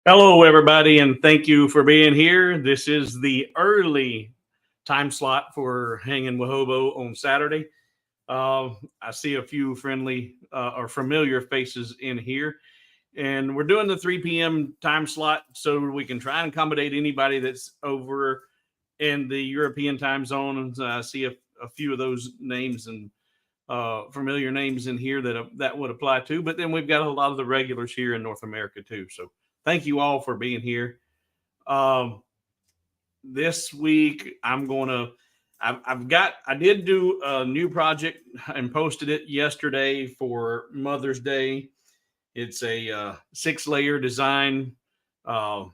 Hello, everybody, and thank you for being here. This is the early time slot for Hanging with Hobo on Saturday. I see a few friendly or familiar faces in here, and we're doing the 3 p.m. time slot so we can try and accommodate anybody that's over in the European time zone. And I see a few of those names and familiar names in here that would apply to. But then we've got a lot of the regulars here in North America too. So thank you all for being here. Um, this week I'm going to. I did do a new project and posted it yesterday for Mother's Day. It's a 6-layer design uh,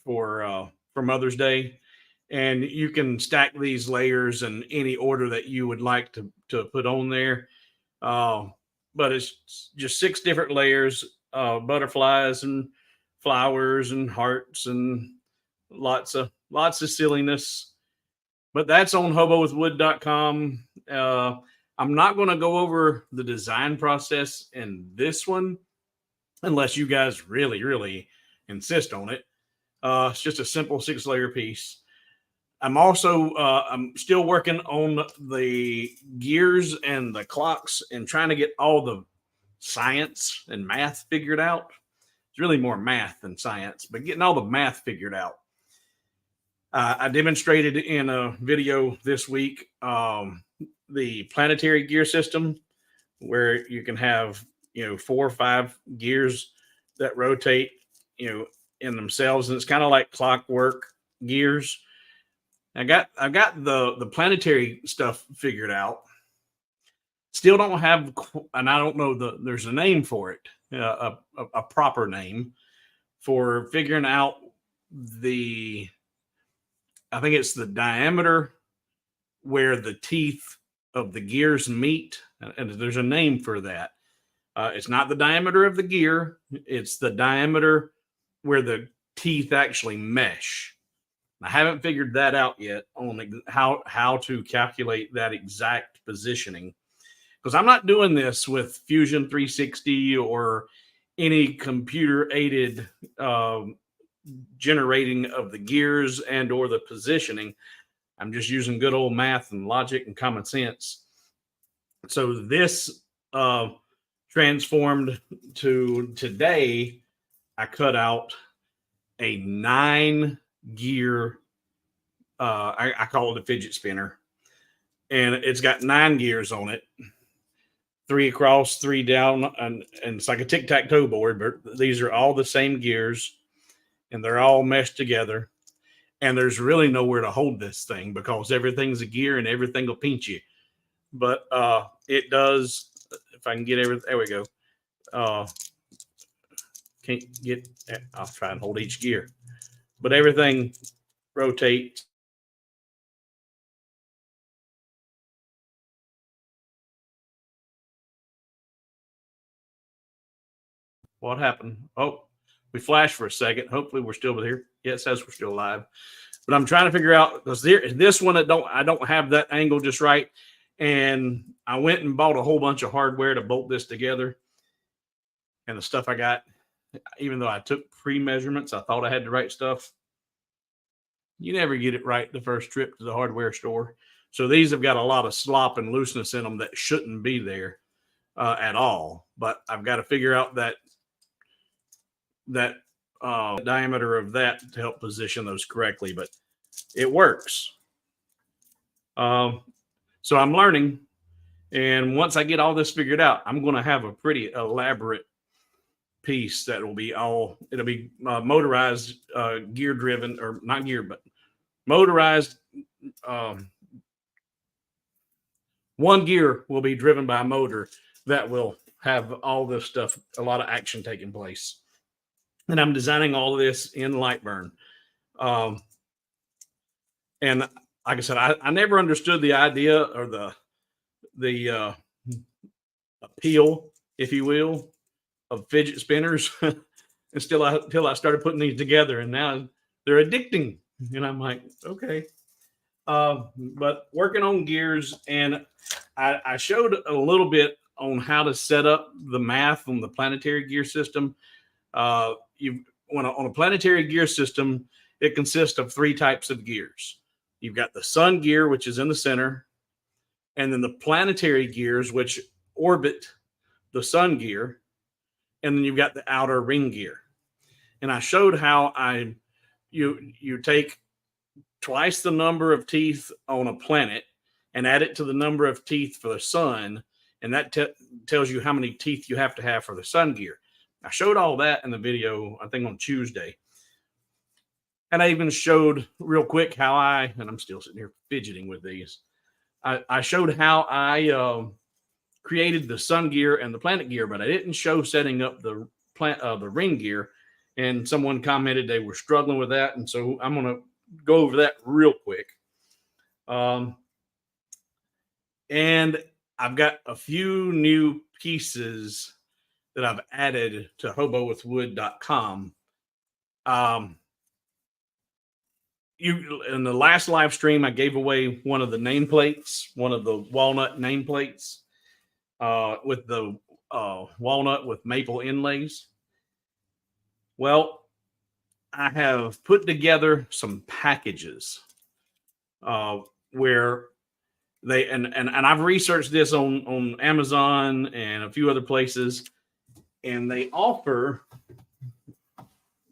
for Mother's Day, and you can stack these layers in any order that you would like to put on there. Uh, but it's just 6 different layers, butterflies and flowers and hearts and lots of silliness. But that's on hobowithwood.com. I'm not going to go over the design process in this one unless you guys really insist on it. It's just a simple 6-layer piece. I'm still working on the gears and the clocks and trying to get all the science and math figured out. It's really more math than science, but getting all the math figured out. I demonstrated in a video this week the planetary gear system, where you can have 4 or 5 gears that rotate in themselves, and it's kind of like clockwork gears. I got the planetary stuff figured out. Still don't have, and I don't know there's a name for it, a proper name for figuring out I think it's the diameter where the teeth of the gears meet, and there's a name for that. It's not the diameter of the gear; it's the diameter where the teeth actually mesh. I haven't figured that out yet on how to calculate that exact positioning, because I'm not doing this with Fusion 360 or any computer aided generating of the gears and or the positioning. I'm just using good old math and logic and common sense. So this transformed to today. I cut out a 9-gear. I call it a fidget spinner, and it's got 9 gears on it, 3 across, 3 down, and it's like a tic-tac-toe board. But these are all the same gears, and they're all meshed together. And there's really nowhere to hold this thing because everything's a gear and everything will pinch you. But it does. If I can get everything, there we go. Can't get. I'll try and hold each gear, but everything rotates. What happened? Oh, we flashed for a second. Hopefully, we're still here. Yeah, it says we're still live. But I'm trying to figure out, because this one I don't have that angle just right, and I went and bought a whole bunch of hardware to bolt this together. And the stuff I got, even though I took pre-measurements, I thought I had the right stuff. You never get it right the first trip to the hardware store. So these have got a lot of slop and looseness in them that shouldn't be there at all. But I've got to figure out that diameter of that to help position those correctly. But it works. So I'm learning. And once I get all this figured out, I'm going to have a pretty elaborate piece that will be it'll be motorized, gear driven, or not gear, but motorized. One gear will be driven by a motor that will have all this stuff, a lot of action taking place. And I'm designing all of this in Lightburn. And like I said, I never understood the idea or the appeal, if you will, of fidget spinners until I started putting these together, and now they're addicting. And I'm like, okay. But working on gears, and I showed a little bit on how to set up the math on the planetary gear system. on a planetary gear system, it consists of 3 types of gears. You've got the sun gear, which is in the center, and then the planetary gears, which orbit the sun gear, and then you've got the outer ring gear. And I showed how you take twice the number of teeth on a planet and add it to the number of teeth for the sun, and that tells you how many teeth you have to have for the sun gear. I showed all that in the video, I think on Tuesday. And I even showed real quick how and I'm still sitting here fidgeting with these. I showed how I created the sun gear and the planet gear, but I didn't show setting up the ring gear. And someone commented they were struggling with that. And so I'm going to go over that real quick. And I've got a few new pieces that I've added to hobowithwood.com. In the last live stream, I gave away one of the nameplates, one of the walnut nameplates with the walnut with maple inlays. Well, I have put together some packages where they and I've researched this on Amazon and a few other places, and they offer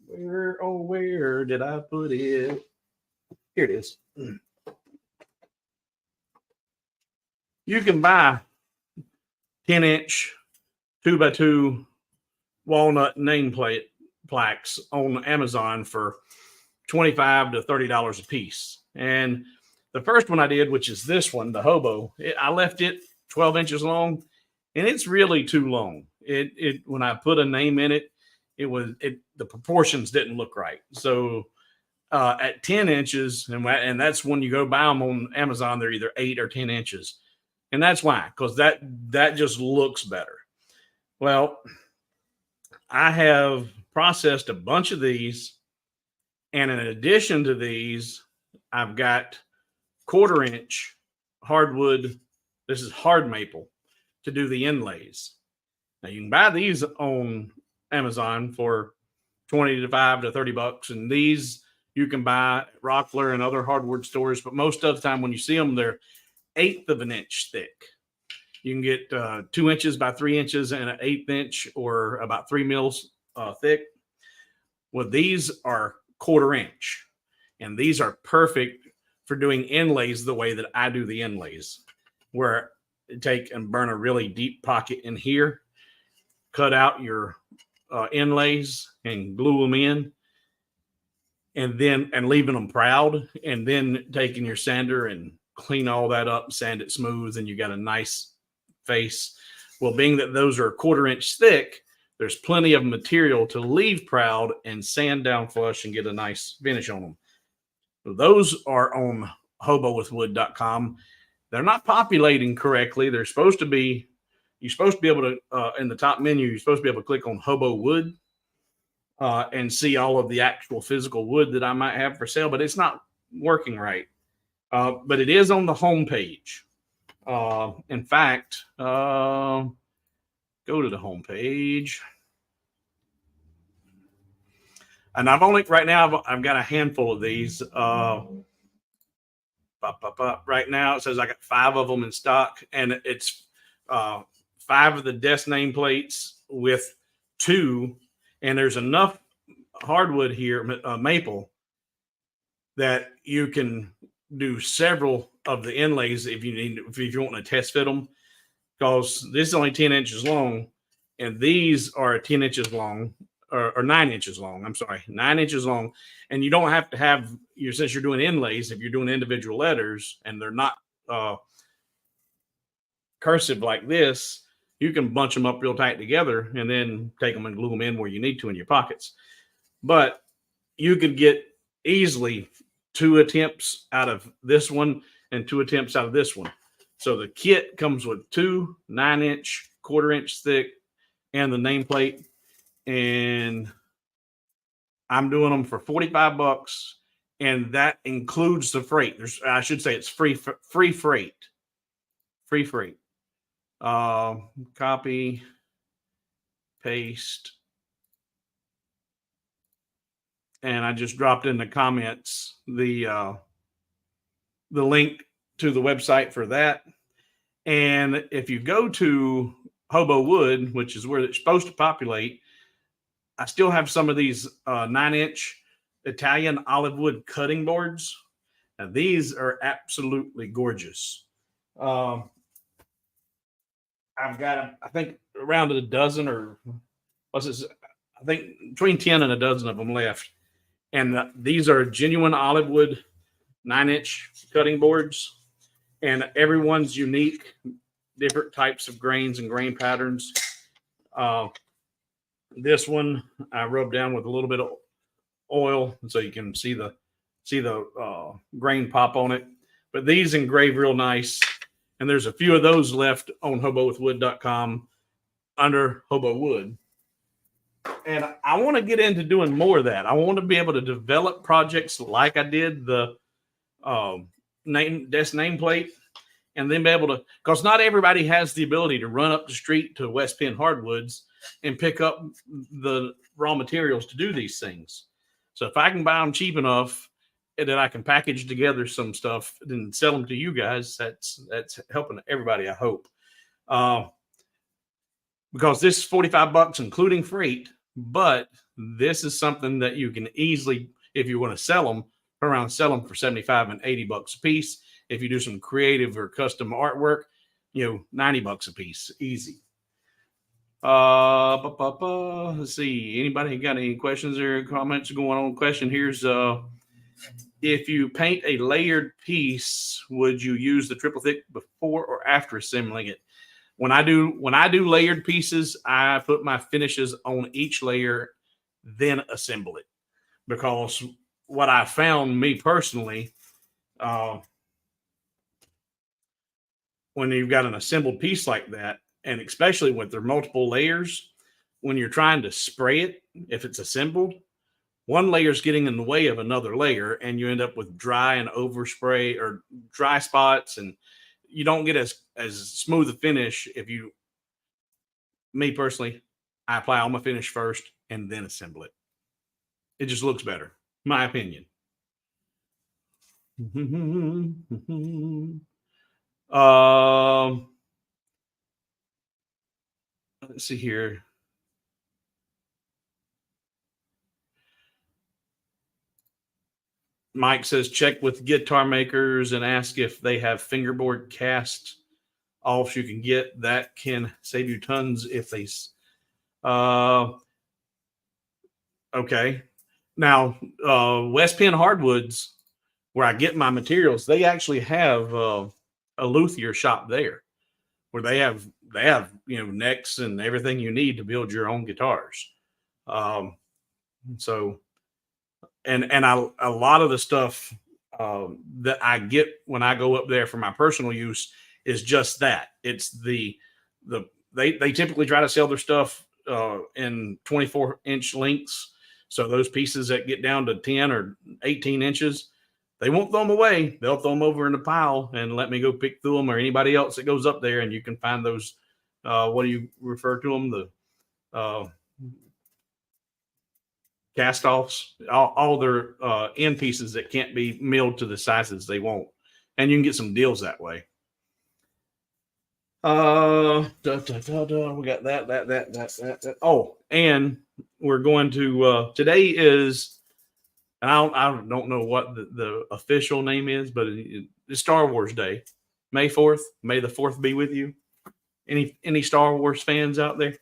where did I put it? Here it is. You can buy 10-inch 2x2 walnut nameplate plaques on Amazon for $25 to $30 a piece. And the first one I did, which is this one, the Hobo, I left it 12 inches long, and it's really too long. It when I put a name in it, the proportions didn't look right. So at 10 inches, and that's when you go buy them on Amazon, they're either 8 or 10 inches. And that's why, because that just looks better. Well, I have processed a bunch of these, and in addition to these, I've got 1/4 inch hardwood. This is hard maple to do the inlays. Now you can buy these on Amazon for $25 to $30, and these you can buy at Rockler and other hardwood stores. But most of the time, when you see them, they're 1/8 of an inch thick. You can get 2 inches by 3 inches and an 1/8 inch, or about 3 mils thick. Well, these are 1/4 inch, and these are perfect for doing inlays the way that I do the inlays, where you take and burn a really deep pocket in here, cut out your inlays and glue them in, and leaving them proud, and then taking your sander and clean all that up, sand it smooth, and you got a nice face. Well, being that those are 1/4 inch thick, there's plenty of material to leave proud and sand down flush and get a nice finish on them. So those are on hobowithwood.com. They're not populating correctly. They're supposed to be, you're supposed to be able to, in the top menu, you're supposed to be able to click on Hobo Wood and see all of the actual physical wood that I might have for sale, but it's not working right. But it is on the home page. In fact, go to the home page. And I've only, right now, I've got a handful of these. Right now, it says I got 5 of them in stock, and it's 5 of the desk nameplates with 2, and there's enough hardwood here, maple, that you can do several of the inlays if you want to test fit them, because this is only 10 inches long, and these are 10 inches long, or 9 inches long. I'm sorry, 9 inches long. And you don't have to have since you're doing inlays, if you're doing individual letters and they're not cursive like this, you can bunch them up real tight together and then take them and glue them in where you need to in your pockets. But you could get easily 2 attempts out of this one and 2 attempts out of this one. So the kit comes with 2 9-inch, 1/4 inch thick, and the nameplate. And I'm doing them for $45, and that includes the freight. I should say it's free freight. Free freight. Copy, paste. and I just dropped in the comments the link to the website for that. And if you go to Hobo Wood, which is where it's supposed to populate, I still have some of these 9-inch Italian olive wood cutting boards. Now, these are absolutely gorgeous. I've got, I think, around a dozen, or what's this? I think between 10 and a dozen of them left. And these are genuine olive wood 9-inch cutting boards. And everyone's unique, different types of grains and grain patterns. This one I rubbed down with a little bit of oil so you can see the grain pop on it. But these engrave real nice, and there's a few of those left on hobowithwood.com under Hobo Wood. And I want to get into doing more of that. I want to be able to develop projects like I did the desk nameplate, and then be able to, because not everybody has the ability to run up the street to West Penn Hardwoods and pick up the raw materials to do these things. So if I can buy them cheap enough that I can package together some stuff and sell them to you guys, that's helping everybody, I hope. Because this is $45 including freight, but this is something that you can easily, if you want to sell them, sell them for $75 and $80 a piece. If you do some creative or custom artwork, $90 a piece, easy. Let's see. Anybody got any questions or comments going on? Question here's if you paint a layered piece, would you use the triple thick before or after assembling it? When I do layered pieces, I put my finishes on each layer, then assemble it. Because what I found, me personally, when you've got an assembled piece like that, and especially with their multiple layers, when you're trying to spray it, if it's assembled, one layer is getting in the way of another layer, and you end up with dry and overspray or dry spots, and you don't get as smooth a finish. Me personally, I apply all my finish first and then assemble it. It just looks better, my opinion. Let's see here. Mike says, check with guitar makers and ask if they have fingerboard cast offs you can get. That can save you tons if they. Okay. Now, West Penn Hardwoods, where I get my materials, they actually have a luthier shop there, where they have necks and everything you need to build your own guitars. So. And a lot of the stuff that I get when I go up there for my personal use is just that. It's they typically try to sell their stuff in 24-inch lengths. So those pieces that get down to 10 or 18 inches, they won't throw them away. They'll throw them over in the pile and let me go pick through them, or anybody else that goes up there. And you can find those. What do you refer to them? The cast offs, all their end pieces that can't be milled to the sizes they want, and you can get some deals that way. We got that. Oh, and we're going to today is, and I don't know what the official name is, but it's Star Wars Day, May 4th. May the 4th be with you. Any Star Wars fans out there?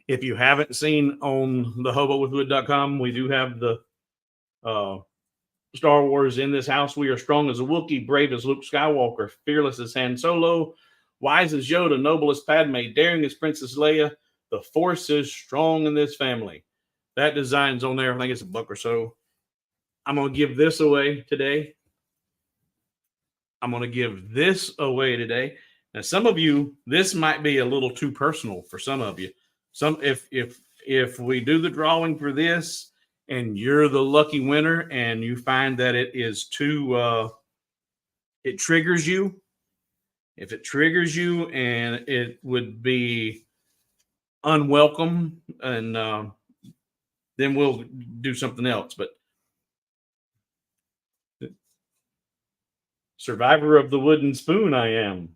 If you haven't seen on the hobowithwood.com, we do have the Star Wars in this house. We are strong as a Wookiee, brave as Luke Skywalker, fearless as Han Solo, wise as Yoda, noble as Padme, daring as Princess Leia. The Force is strong in this family. That design's on there. I think it's $1 or so. I'm going to give this away today. Now, some of you, this might be a little too personal for some of you. If we do the drawing for this and you're the lucky winner and you find that it is too it triggers you, if it triggers you and it would be unwelcome and then we'll do something else. But survivor of the wooden spoon, I am.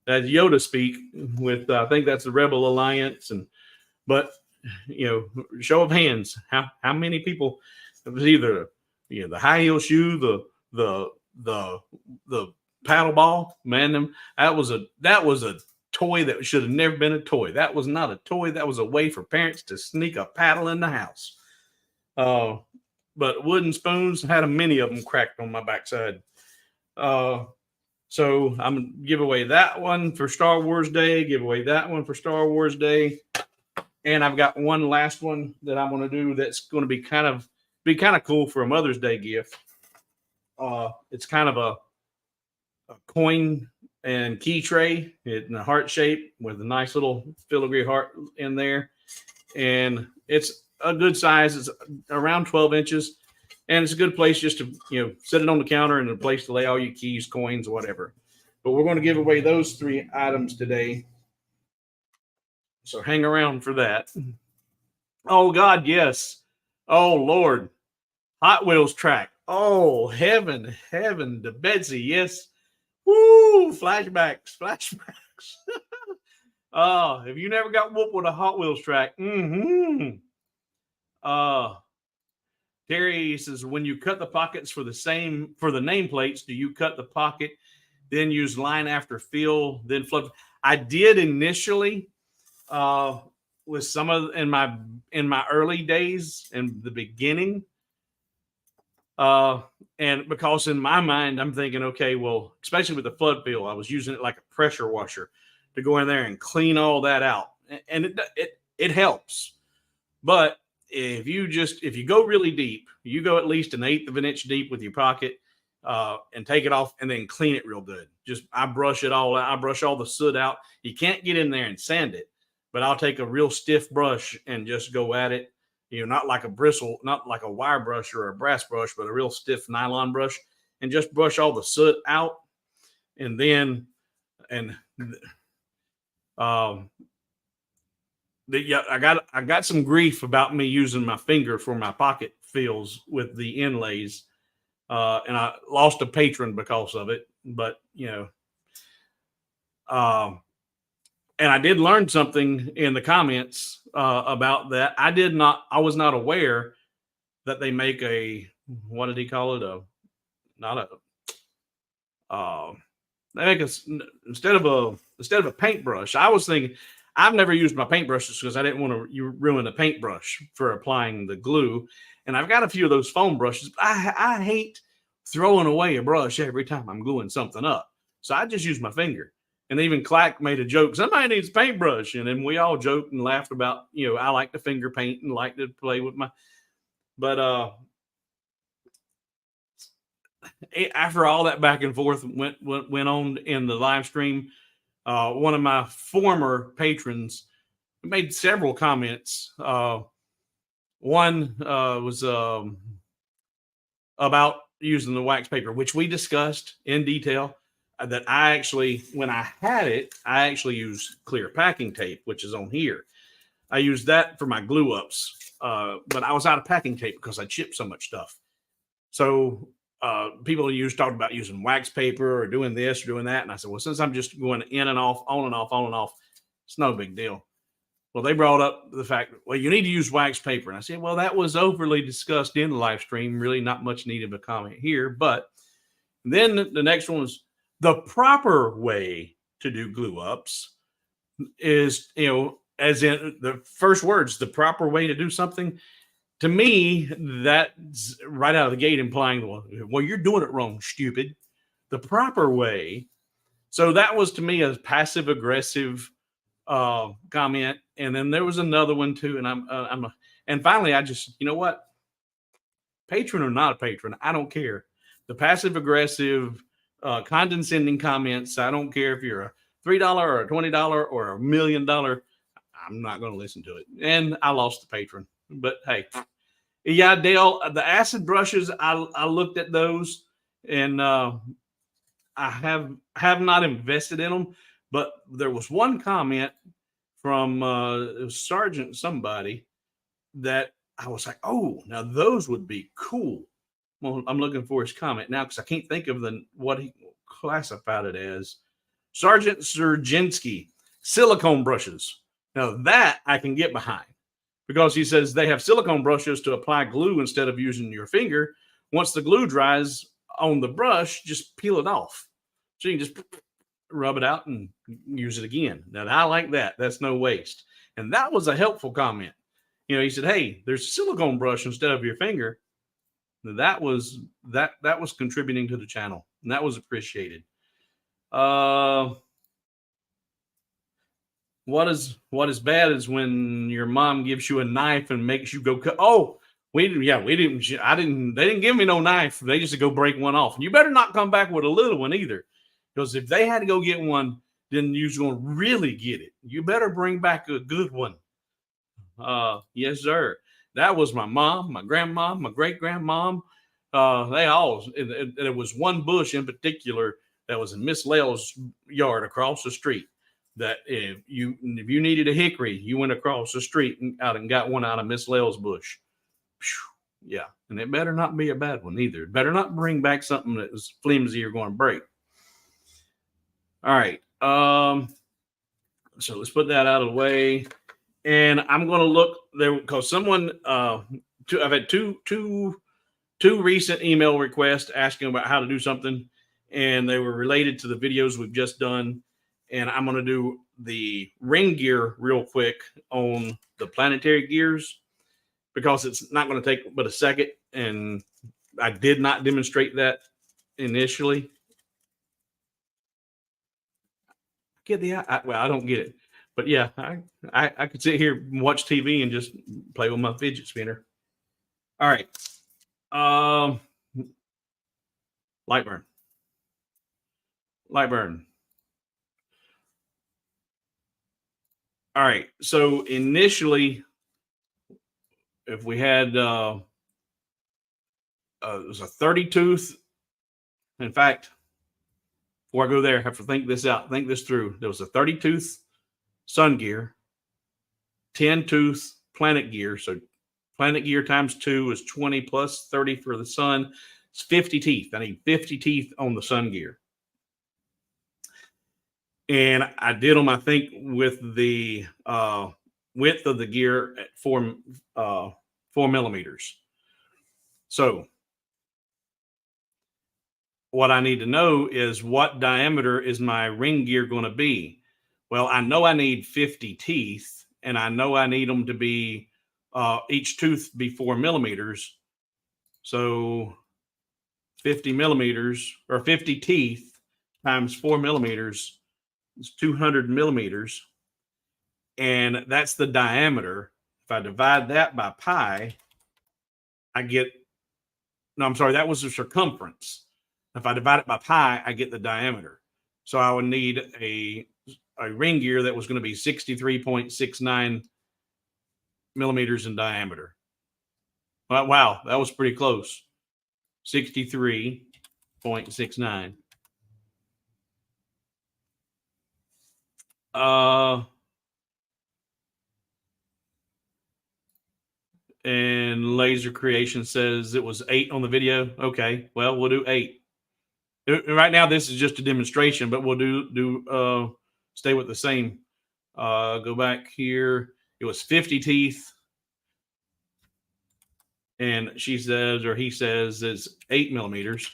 As Yoda speak with, I think that's the Rebel Alliance. But show of hands, how many people? It was either the high heel shoe, the paddle ball. Man, that was a toy that should have never been a toy. That was not a toy. That was a way for parents to sneak a paddle in the house. But wooden spoons, had many of them cracked on my backside. So I'm gonna give away that one for Star Wars Day. Give away that one for Star Wars Day. And I've got one last one that I'm going to do that's going to be kind of cool for a Mother's Day gift. It's kind of a coin and key tray in a heart shape with a nice little filigree heart in there. And it's a good size. It's around 12 inches. And it's a good place just to, set it on the counter and a place to lay all your keys, coins, whatever. But we're going to give away those 3 items today. So hang around for that. Oh, God, yes. Oh, Lord. Hot Wheels track. Oh, heaven to Betsy. Yes. Woo, flashbacks. Oh, if you never got whooped with a Hot Wheels track, Terry says, when you cut the pockets for the nameplates, do you cut the pocket, then use line after fill, then flip? I did initially with some of in my early days in the beginning. And because in my mind, I'm thinking, okay, well, especially with the flood fill, I was using it like a pressure washer to go in there and clean all that out. And it helps. But if you go really deep, you go at least an 1/8 of an inch deep with your pocket, and take it off and then clean it real good. I brush it all out. I brush all the soot out. You can't get in there and sand it, but I'll take a real stiff brush and just go at it. Not like a bristle, not like a wire brush or a brass brush, but a real stiff nylon brush, and just brush all the soot out. And then, I got some grief about me using my finger for my pocket fills with the inlays. And I lost a patron because of it, but and I did learn something in the comments about that. I was not aware that they make what did he call it? They make instead of a paintbrush. I was thinking, I've never used my paintbrushes because I didn't want to ruin the paintbrush for applying the glue. And I've got a few of those foam brushes. I hate throwing away a brush every time I'm gluing something up. So I just use my finger. And even Clack made a joke, somebody needs a paintbrush. And then we all joked and laughed about, I like to finger paint and like to play with but after all that back and forth went on in the live stream, one of my former patrons made several comments. One was about using the wax paper, which we discussed in detail. That I actually, when I had it, I actually used clear packing tape, which is on here. I used that for my glue ups, but I was out of packing tape because I chipped so much stuff. So people talked about using wax paper or doing this or doing that. And I said, well, since I'm just going in and off, on and off, on and off, it's no big deal. Well, they brought up the fact, well, you need to use wax paper. And I said, well, that was overly discussed in the live stream. Really not much needed of a comment here. But then the next one was the proper way to do glue ups is, as in the first words, the proper way to do something. To me, that's right out of the gate implying, well, you're doing it wrong, stupid. The proper way. So that was to me a passive aggressive comment. And then there was another one too. And and finally I just, you know what? Patron or not a patron, I don't care. The passive aggressive, condescending comments, I don't care if you're a $3 or a $20 or $1 million. I'm not going to listen to it. And I lost the patron. But hey, yeah, Dale, the acid brushes, I looked at those and I have not invested in them. But there was one comment from Sergeant somebody that I was like, oh, now those would be cool. Well, I'm looking for his comment now because I can't think of what he classified it as. Sergeant Serginski, silicone brushes. Now that I can get behind because he says they have silicone brushes to apply glue instead of using your finger. Once the glue dries on the brush, just peel it off. So you can just rub it out and use it again. Now I like that. That's no waste. And that was a helpful comment. You know, he said, hey, there's a silicone brush instead of your finger. That was contributing to the channel, and that was appreciated. What is bad is when your mom gives you a knife and makes you go cut. Oh, they didn't give me no knife. They just go break one off. And you better not come back with a little one either. Because if they had to go get one, then you're going to really get it. You better bring back a good one. Yes, sir. That was my mom, my grandma, my great-grandmom. They all, there was one bush in particular that was in Miss Lell's yard across the street that if you needed a hickory, you went across the street and got one out of Miss Lell's bush. Yeah. And it better not be a bad one either. It better not bring back something that was flimsy or going to break. All right. So let's put that out of the way. And I'm going to look there because someone, I've had two recent email requests asking about how to do something, and they were related to the videos we've just done. And I'm going to do the ring gear real quick on the planetary gears because it's not going to take but a second. And I did not demonstrate that initially. I don't get it. But yeah, I could sit here and watch TV and just play with my fidget spinner. All right. Lightburn. All right. So initially, if we had it was a 30 tooth. In fact, before I go there, I have to think this through. There was a 30 tooth sun gear, 10 tooth planet gear. So planet gear times 2 is 20 plus 30 for the sun. It's 50 teeth. I need 50 teeth on the sun gear. And I did them, I think, with the width of the gear at 4 millimeters. So what I need to know is what diameter is my ring gear going to be? Well, I know I need 50 teeth, and I know I need them to be each tooth be 4 millimeters. So 50 millimeters or 50 teeth times 4 millimeters is 200 millimeters. And that's the diameter. If I divide that by pi, that was the circumference. If I divide it by pi, I get the diameter. So I would need a ring gear that was going to be 63.69 millimeters in diameter. Wow, that was pretty close. 63.69. And Laser Creation says it was 8 on the video. Okay, well, we'll do 8. Right now, this is just a demonstration, but we'll do stay with the same. Go back here. It was 50 teeth. And she says, or he says, it's 8 millimeters.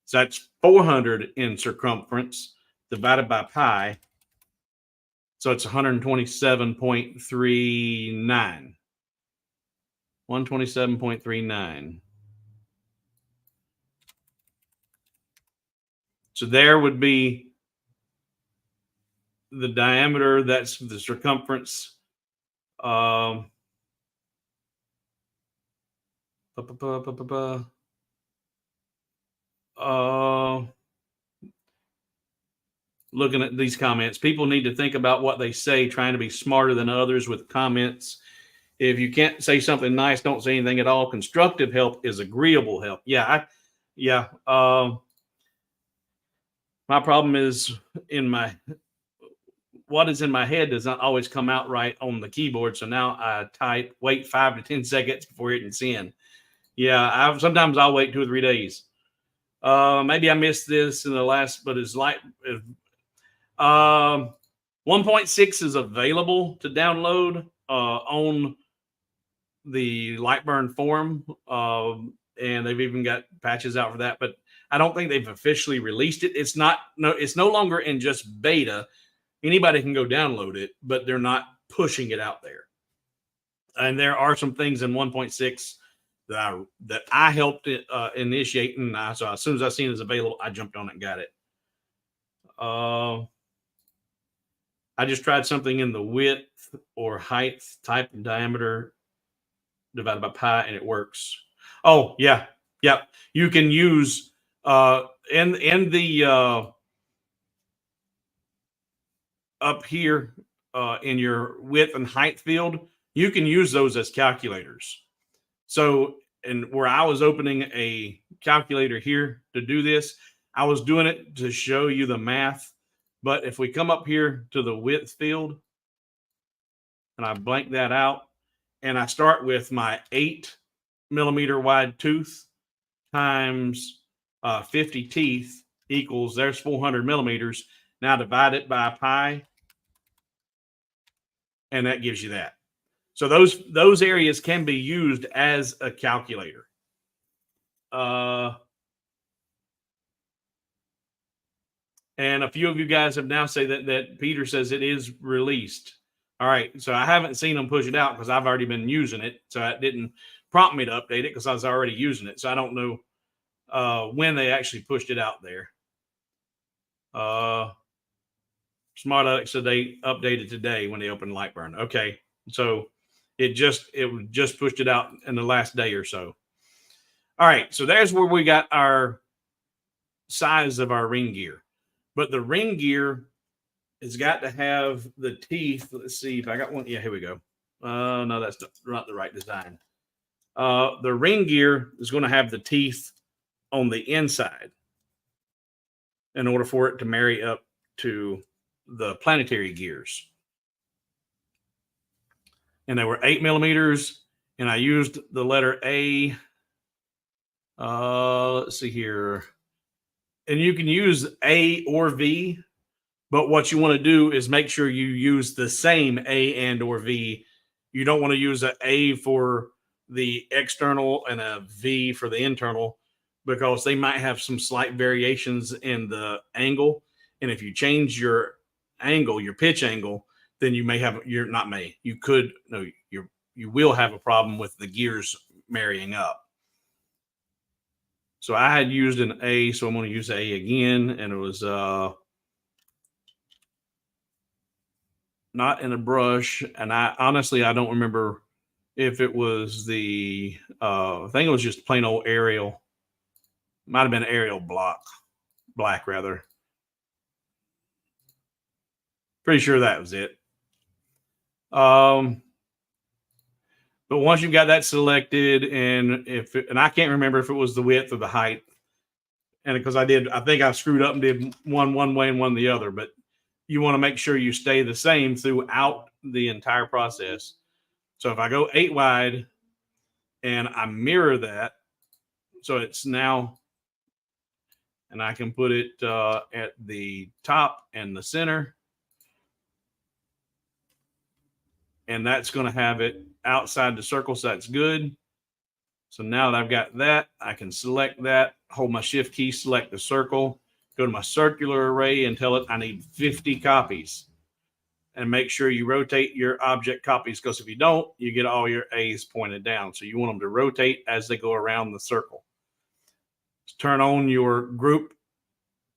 So that's 400 in circumference divided by pi. So it's 127.39. 127.39. So there would be the diameter. That's the circumference. Looking at these comments, people need to think about what they say, trying to be smarter than others with comments. If you can't say something nice, don't say anything at all. Constructive help is agreeable help. Yeah. My problem is in my what is in my head does not always come out right on the keyboard. So now I type, wait 5 to 10 seconds before hitting send. Yeah, sometimes I'll wait 2 or 3 days. Maybe I missed this in the last, but it's like 1.6 is available to download on the Lightburn forum, and they've even got patches out for that. But I don't think they've officially released it. It's no longer in just beta. Anybody can go download it, but they're not pushing it out there. And there are some things in 1.6 that I helped initiate, and so as soon as I seen it was available, I jumped on it and got it. I just tried something in the width or height type and diameter divided by pi, and it works. Oh yeah. You can use in the up here in your width and height field, you can use those as calculators. So, and where I was opening a calculator here to do this, I was doing it to show you the math. But if we come up here to the width field and I blank that out, and I start with my 8 millimeter wide tooth times 50 teeth equals, there's 400 millimeters. Now divide it by pi, and that gives you that. So those areas can be used as a calculator. And a few of you guys have now said that Peter says it is released. All right, so I haven't seen them push it out because I've already been using it. So it didn't prompt me to update it because I was already using it. So I don't know when they actually pushed it out there. Smart Alex said they updated today when they opened Lightburn. Okay, so it just pushed it out in the last day or so. All right, so there's where we got our size of our ring gear. But the ring gear has got to have the teeth. Let's see if I got one. Yeah, here we go. No, that's not the right design. The ring gear is going to have the teeth on the inside in order for it to marry up to the planetary gears. And they were 8 millimeters, and I used the letter A. Let's see here. And you can use A or V, but what you want to do is make sure you use the same A and or V. You don't want to use an A for the external and a V for the internal, because they might have some slight variations in the angle. And if you change your angle, your pitch angle, then you may have, you will have a problem with the gears marrying up. So I had used an A, so I'm going to use A again, and it was not in a brush. And I honestly don't remember if it was the I think it was just plain old Arial. Might have been Arial black rather. Pretty sure that was it. But once you've got that selected, and I can't remember if it was the width or the height, and because I think I screwed up and did one way and one the other, but you want to make sure you stay the same throughout the entire process. So if I go 8 wide and I mirror that, so it's now, and I can put it at the top and the center, and that's going to have it outside the circle, so that's good. So now that I've got that, I can select that, hold my shift key, select the circle, go to my circular array and tell it I need 50 copies. And make sure you rotate your object copies, because if you don't, you get all your A's pointed down. So you want them to rotate as they go around the circle. Turn on your group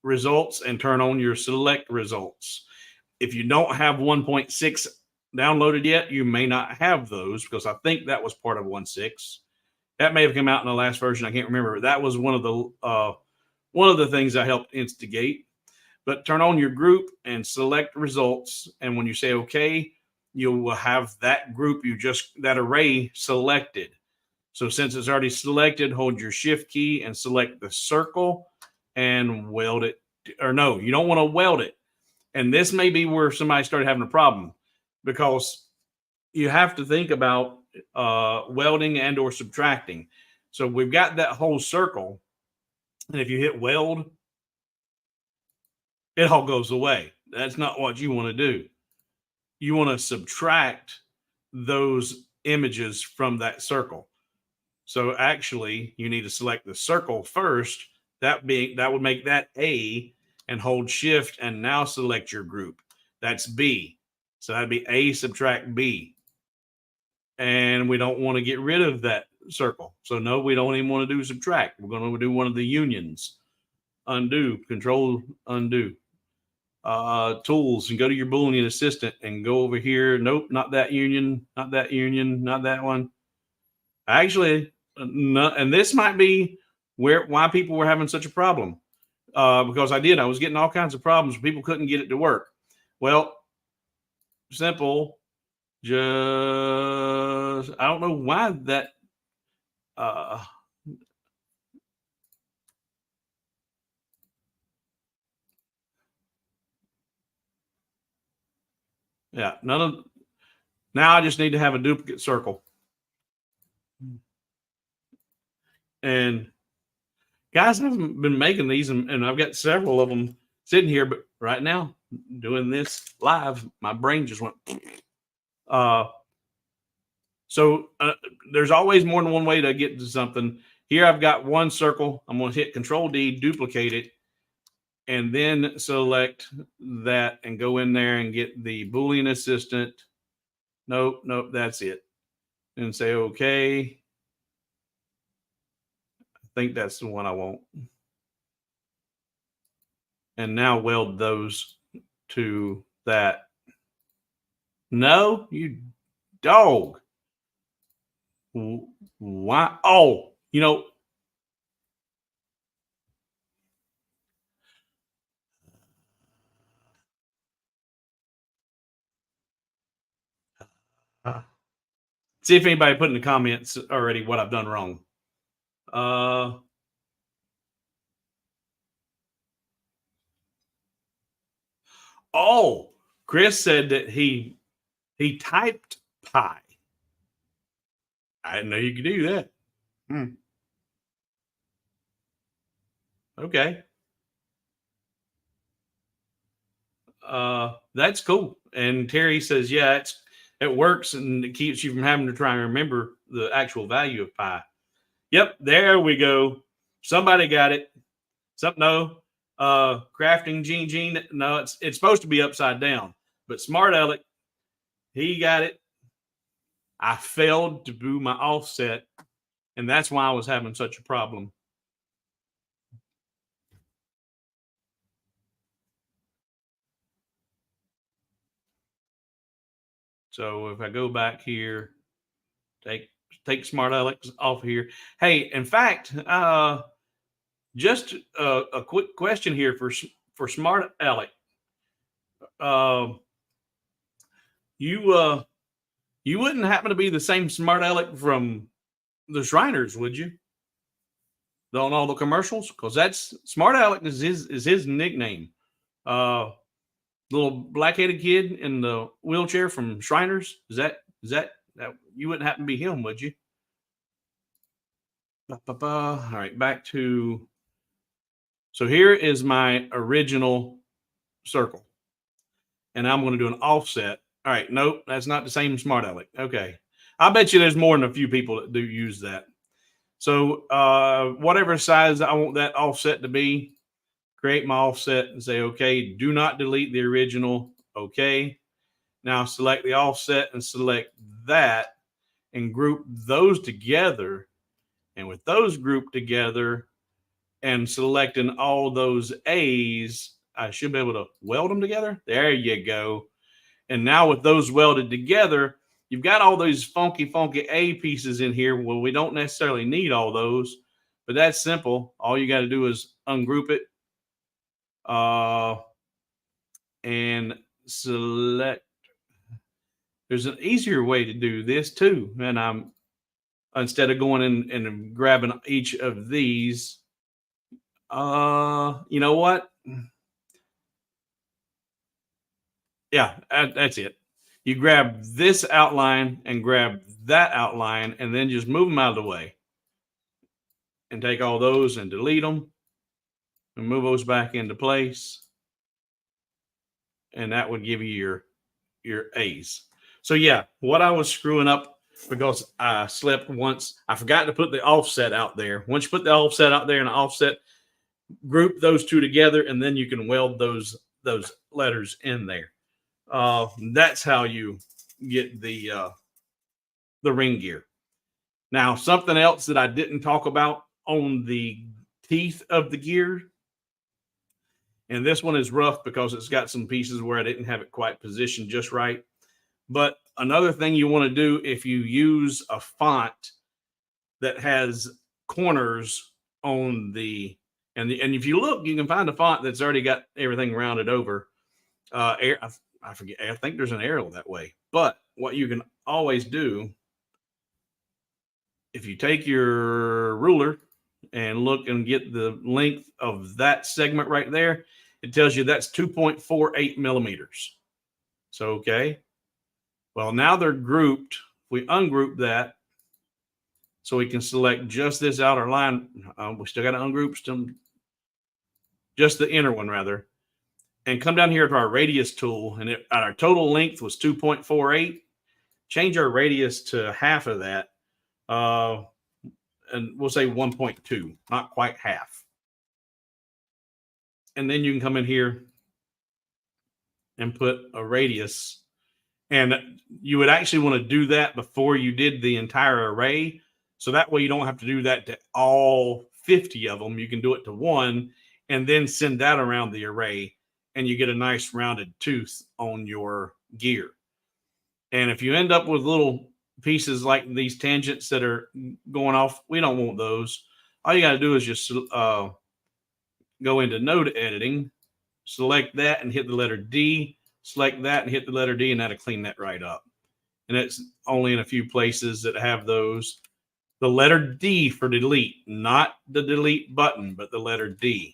results and turn on your select results. If you don't have 1.6 downloaded yet, you may not have those, because I think that was part of 1.6. That may have come out in the last version. I can't remember. That was one of the things I helped instigate. But turn on your group and select results. And when you say OK, you will have that group, that array selected. So since it's already selected, hold your shift key and select the circle and weld it. Or no, you don't want to weld it. And this may be where somebody started having a problem, because you have to think about welding and or subtracting. So we've got that whole circle, and if you hit weld, it all goes away. That's not what you want to do. You want to subtract those images from that circle. So actually, you need to select the circle first. That would make that A, and hold shift and now select your group. That's B. So that'd be A subtract B. And we don't want to get rid of that circle. So no, we don't even want to do subtract. We're going to do one of the unions. Undo, control, undo. Tools, and go to your Boolean assistant and go over here. Nope, not that union, not that union, not that one. Actually, no, and this might be why people were having such a problem. Because I was getting all kinds of problems. People couldn't get it to work. Well, simple. Just I don't know why that. Yeah, none of. Now I just need to have a duplicate circle. And guys, I've been making these, and I've got several of them sitting here. But right now, doing this live, my brain just went. So there's always more than one way to get to something. Here I've got one circle. I'm going to hit Control D, duplicate it, and then select that and go in there and get the Boolean assistant. Nope, that's it. And say okay. I think that's the one I want. And now weld those to that. No, you dog. Why? Oh, see if anybody put in the comments already what I've done wrong. Oh, Chris said that he typed pi. I didn't know you could do that. Okay. That's cool. And Terry says, yeah, it works, and it keeps you from having to try and remember the actual value of pi. Yep, there we go. Somebody got it. No, crafting Gene. No, it's supposed to be upside down. But Smart Alec, he got it. I failed to do my offset, and that's why I was having such a problem. So if I go back here, take Smart Alex off here. Hey, in fact, just a quick question here for Smart Alec. You wouldn't happen to be the same Smart Alec from the Shriners, would you? On all the commercials, because that's Smart Alec is his nickname. Little black-headed kid in the wheelchair from Shriners. Is that you wouldn't happen to be him, would you? All right, back to. So here is my original circle, and I'm going to do an offset. All right, nope, that's not the same Smart Alec. Okay, I bet you there's more than a few people that do use that. So whatever size I want that offset to be, create my offset and say, okay, do not delete the original. Okay. Now select the offset and select that and group those together. And with those grouped together and selecting all those A's, I should be able to weld them together. There you go. And now with those welded together, you've got all those funky A pieces in here. Well, we don't necessarily need all those, but that's simple. All you got to do is ungroup it and select. There's an easier way to do this too. And I'm instead of going in and grabbing each of these, you know what? Yeah, that's it. You grab this outline and grab that outline and then just move them out of the way and take all those and delete them and move those back into place. And that would give you your A's. So yeah, what I was screwing up because I slept once, I forgot to put the offset out there. Once you put the offset out there and the offset, group those two together, and then you can weld those letters in there. That's how you get the ring gear. Now, something else that I didn't talk about on the teeth of the gear, and this one is rough because it's got some pieces where I didn't have it quite positioned just right. But another thing you want to do if you use a font that has corners on and if you look, you can find a font that's already got everything rounded over. I forget. I think there's an arrow that way. But what you can always do, if you take your ruler and look and get the length of that segment right there, it tells you that's 2.48 millimeters. So, okay. Well, now they're grouped. We ungroup that so we can select just this outer line. We still got to ungroup some, just the inner one rather, and come down here to our radius tool. And our total length was 2.48. Change our radius to half of that. And we'll say 1.2, not quite half. And then you can come in here and put a radius. And you would actually want to do that before you did the entire array. So that way you don't have to do that to all 50 of them. You can do it to one and then send that around the array, and you get a nice rounded tooth on your gear. And if you end up with little pieces like these tangents that are going off, we don't want those. All you got to do is just go into node editing, select that and hit the letter D, select that and hit the letter D, and that'll clean that right up. And it's only in a few places that have those. The letter D for delete, not the delete button, but the letter D.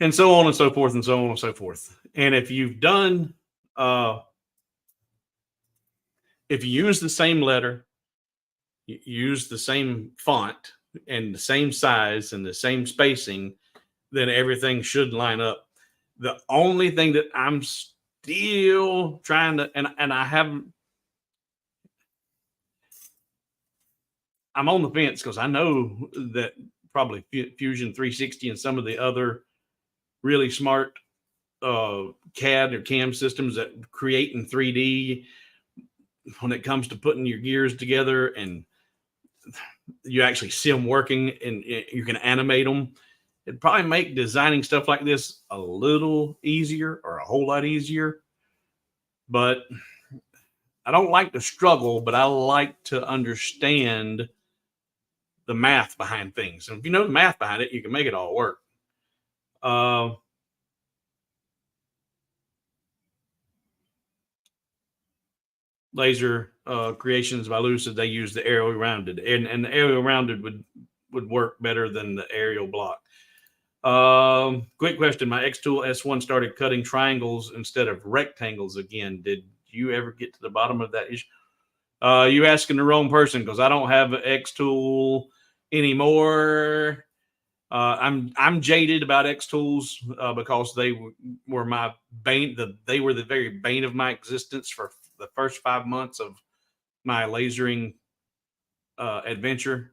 And so on and so forth and so on and so forth. And if you've done, if you use the same letter, you use the same font and the same size and the same spacing, then everything should line up. The only thing that I'm still trying to, and I haven't, I'm on the fence because I know that probably Fusion 360 and some of the other really smart CAD or CAM systems that create in 3D when it comes to putting your gears together and you actually see them working and you can animate them. It'd probably make designing stuff like this a little easier or a whole lot easier. But I don't like to struggle, but I like to understand the math behind things. And if you know the math behind it, you can make it all work. Laser Creations by Lucid, they use the aerial rounded, and the aerial rounded would work better than the aerial block. Quick question. My Xtool S1 started cutting triangles instead of rectangles again. Did you ever get to the bottom of that issue? You asking the wrong person because I don't have an Xtool anymore. I'm jaded about Xtools because they were my bane. They were the very bane of my existence for the first 5 months of my lasering adventure.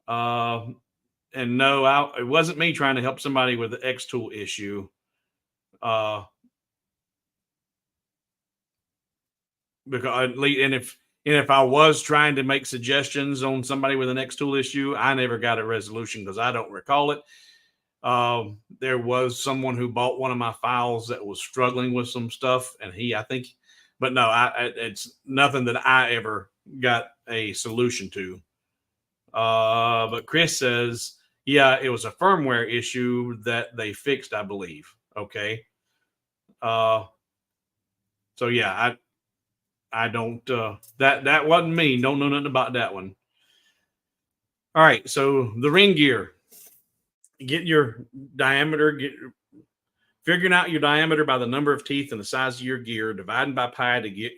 And no, it wasn't me trying to help somebody with the Xtool issue. Because if I was trying to make suggestions on somebody with an Xtool issue, I never got a resolution because I don't recall it. There was someone who bought one of my files that was struggling with some stuff, and but no, it's nothing that I ever got a solution to. But Chris says, yeah, it was a firmware issue that they fixed, I believe. Okay. So yeah, I don't, that wasn't me. Don't know nothing about that one. All right, so the ring gear. Get your diameter, figuring out your diameter by the number of teeth and the size of your gear, dividing by pi to get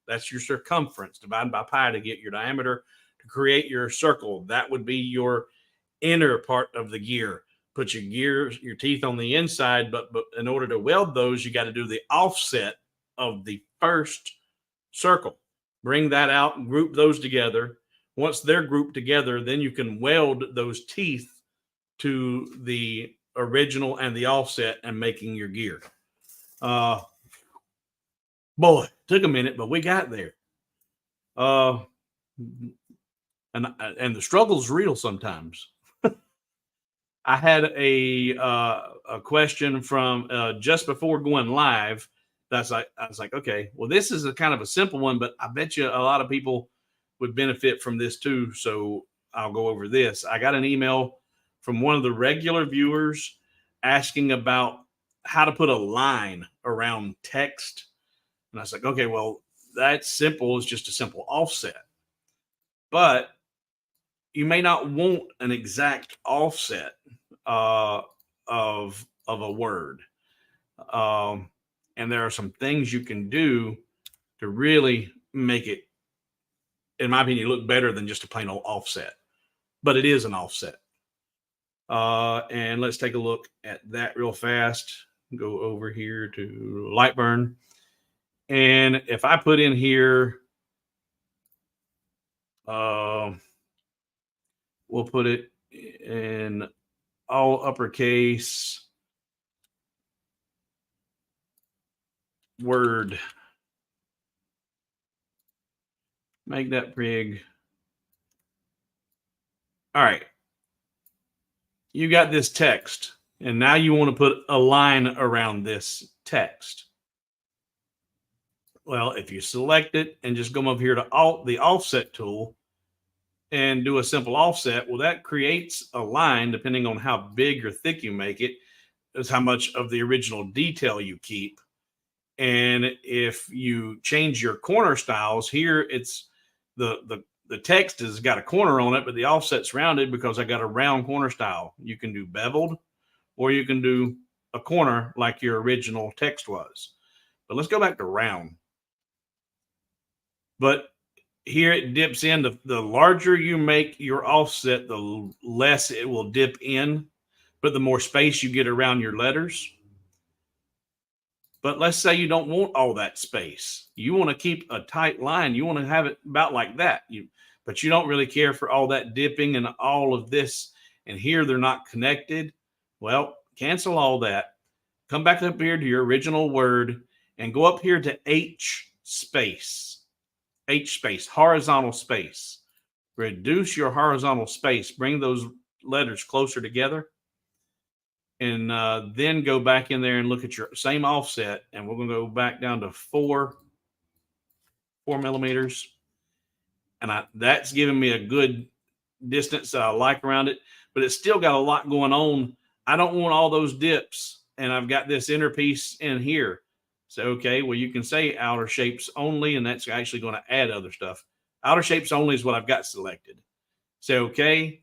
that's your circumference, dividing by pi to get your diameter to create your circle. That would be your inner part of the gear. Put your teeth on the inside, but in order to weld those, you got to do the offset of the first circle. Bring that out and group those together. Once they're grouped together, then you can weld those teeth to the original and the offset and making your gear. Boy, took a minute, but we got there. And the struggle's real sometimes. I had a question from just before going live. I was like, okay, well, this is a kind of a simple one, but I bet you a lot of people would benefit from this too. So I'll go over this. I got an email from one of the regular viewers asking about how to put a line around text. And I was like, okay, well, that's simple. It's just a simple offset. But you may not want an exact offset of a word. And there are some things you can do to really make it, in my opinion, look better than just a plain old offset. But it is an offset. And let's take a look at that real fast. Go over here to Lightburn. And if I put in here, we'll put it in all uppercase word. Make that big. All right. You got this text, and now you want to put a line around this text. Well, if you select it and just come over here to the offset tool and do a simple offset, well, that creates a line depending on how big or thick you make it, is how much of the original detail you keep. And if you change your corner styles here, it's the text has got a corner on it, but the offset's rounded because I got a round corner style. You can do beveled, or you can do a corner like your original text was. But let's go back to round. But here it dips in. The larger you make your offset, the less it will dip in, but the more space you get around your letters. But let's say you don't want all that space. You want to keep a tight line. You want to have it about like that. But you don't really care for all that dipping and all of this. And here they're not connected. Well, cancel all that. Come back up here to your original word and go up here to H space, horizontal space. Reduce your horizontal space. Bring those letters closer together. And then go back in there and look at your same offset. And we're going to go back down to 4 millimeters. And that's giving me a good distance that I like around it. But it's still got a lot going on. I don't want all those dips. And I've got this inner piece in here. So, okay, well, you can say outer shapes only. And that's actually going to add other stuff. Outer shapes only is what I've got selected. So, okay.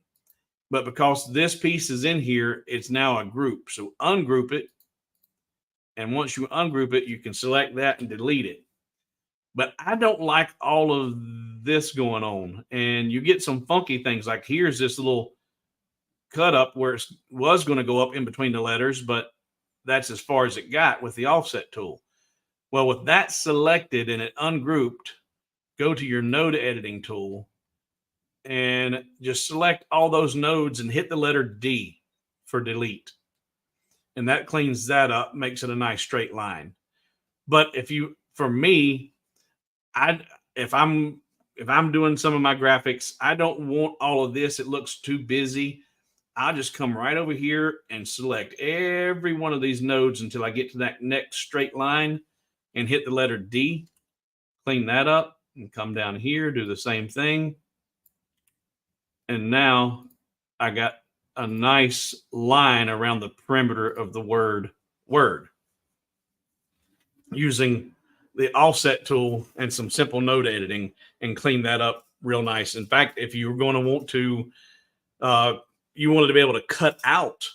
But because this piece is in here, it's now a group. So ungroup it. And once you ungroup it, you can select that and delete it. But I don't like all of this going on. And you get some funky things. Like here's this little cut up where it was going to go up in between the letters, but that's as far as it got with the offset tool. Well, with that selected and it ungrouped, go to your node editing tool and just select all those nodes and hit the letter D for delete. And that cleans that up, makes it a nice straight line. But for me, if I'm doing some of my graphics, I don't want all of this. It looks too busy. I'll just come right over here and select every one of these nodes until I get to that next straight line and hit the letter D, clean that up and come down here, do the same thing. And now I got a nice line around the perimeter of the word using the offset tool and some simple node editing and clean that up real nice. In fact, if you're going to want to you wanted to be able to cut out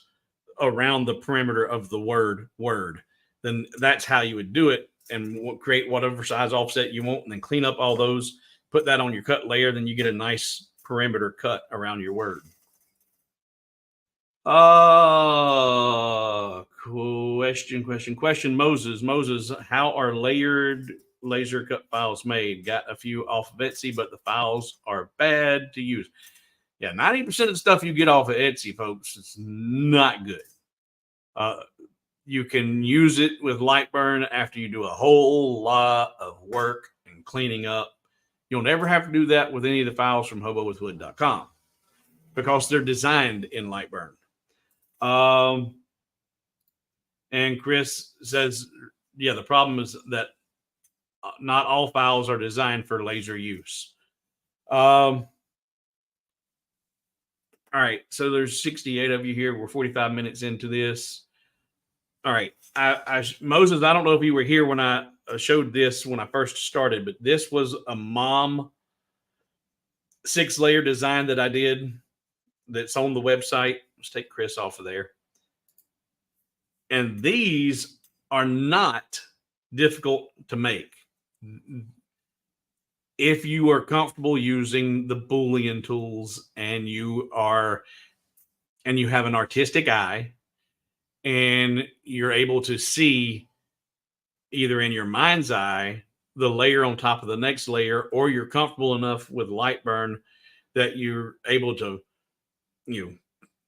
around the perimeter of the word, then that's how you would do it, and create whatever size offset you want, and then clean up all those, put that on your cut layer, then you get a nice perimeter cut around your word. Question. Moses, how are layered laser cut files made? Got a few off of Etsy, but the files are bad to use. Yeah, 90% of the stuff you get off of Etsy, folks, it's not good. You can use it with Lightburn after you do a whole lot of work and cleaning up. You'll never have to do that with any of the files from hobowithwood.com because they're designed in Lightburn. And Chris says, yeah, the problem is that not all files are designed for laser use. All right, so there's 68 of you here. We're 45 minutes into this. All right, Moses, I don't know if you were here when I showed this when I first started, but this was a mom 6-layer design that I did that's on the website. Let's take Chris off of there. And these are not difficult to make if you are comfortable using the Boolean tools and you have an artistic eye and you're able to see either in your mind's eye the layer on top of the next layer, or you're comfortable enough with Lightburn that you're able to,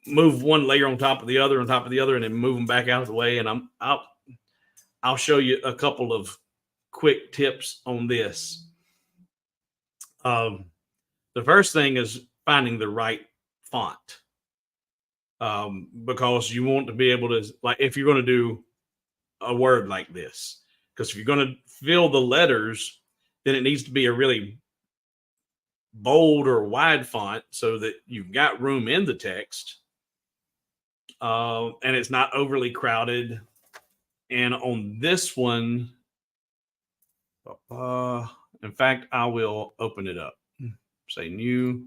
move one layer on top of the other, and then move them back out of the way. And I'll show you a couple of quick tips on this. The first thing is finding the right font, because you want to be able to, like, if you're going to do a word like this, because if you're going to fill the letters, then it needs to be a really bold or wide font so that you've got room in the text, and it's not overly crowded. And on this one, in fact, I will open it up. Say new,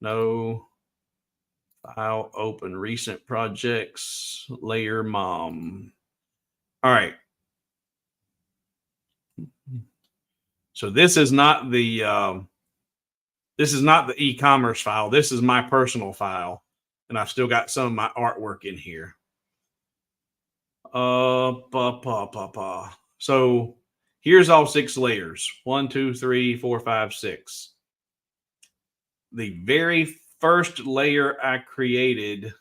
no, file, open, recent projects, layer mom. All right. So this is not the e-commerce file. This is my personal file, and I've still got some of my artwork in here. So here's all 6 layers. 1, 2, 3, 4, 5, 6. The very first layer I created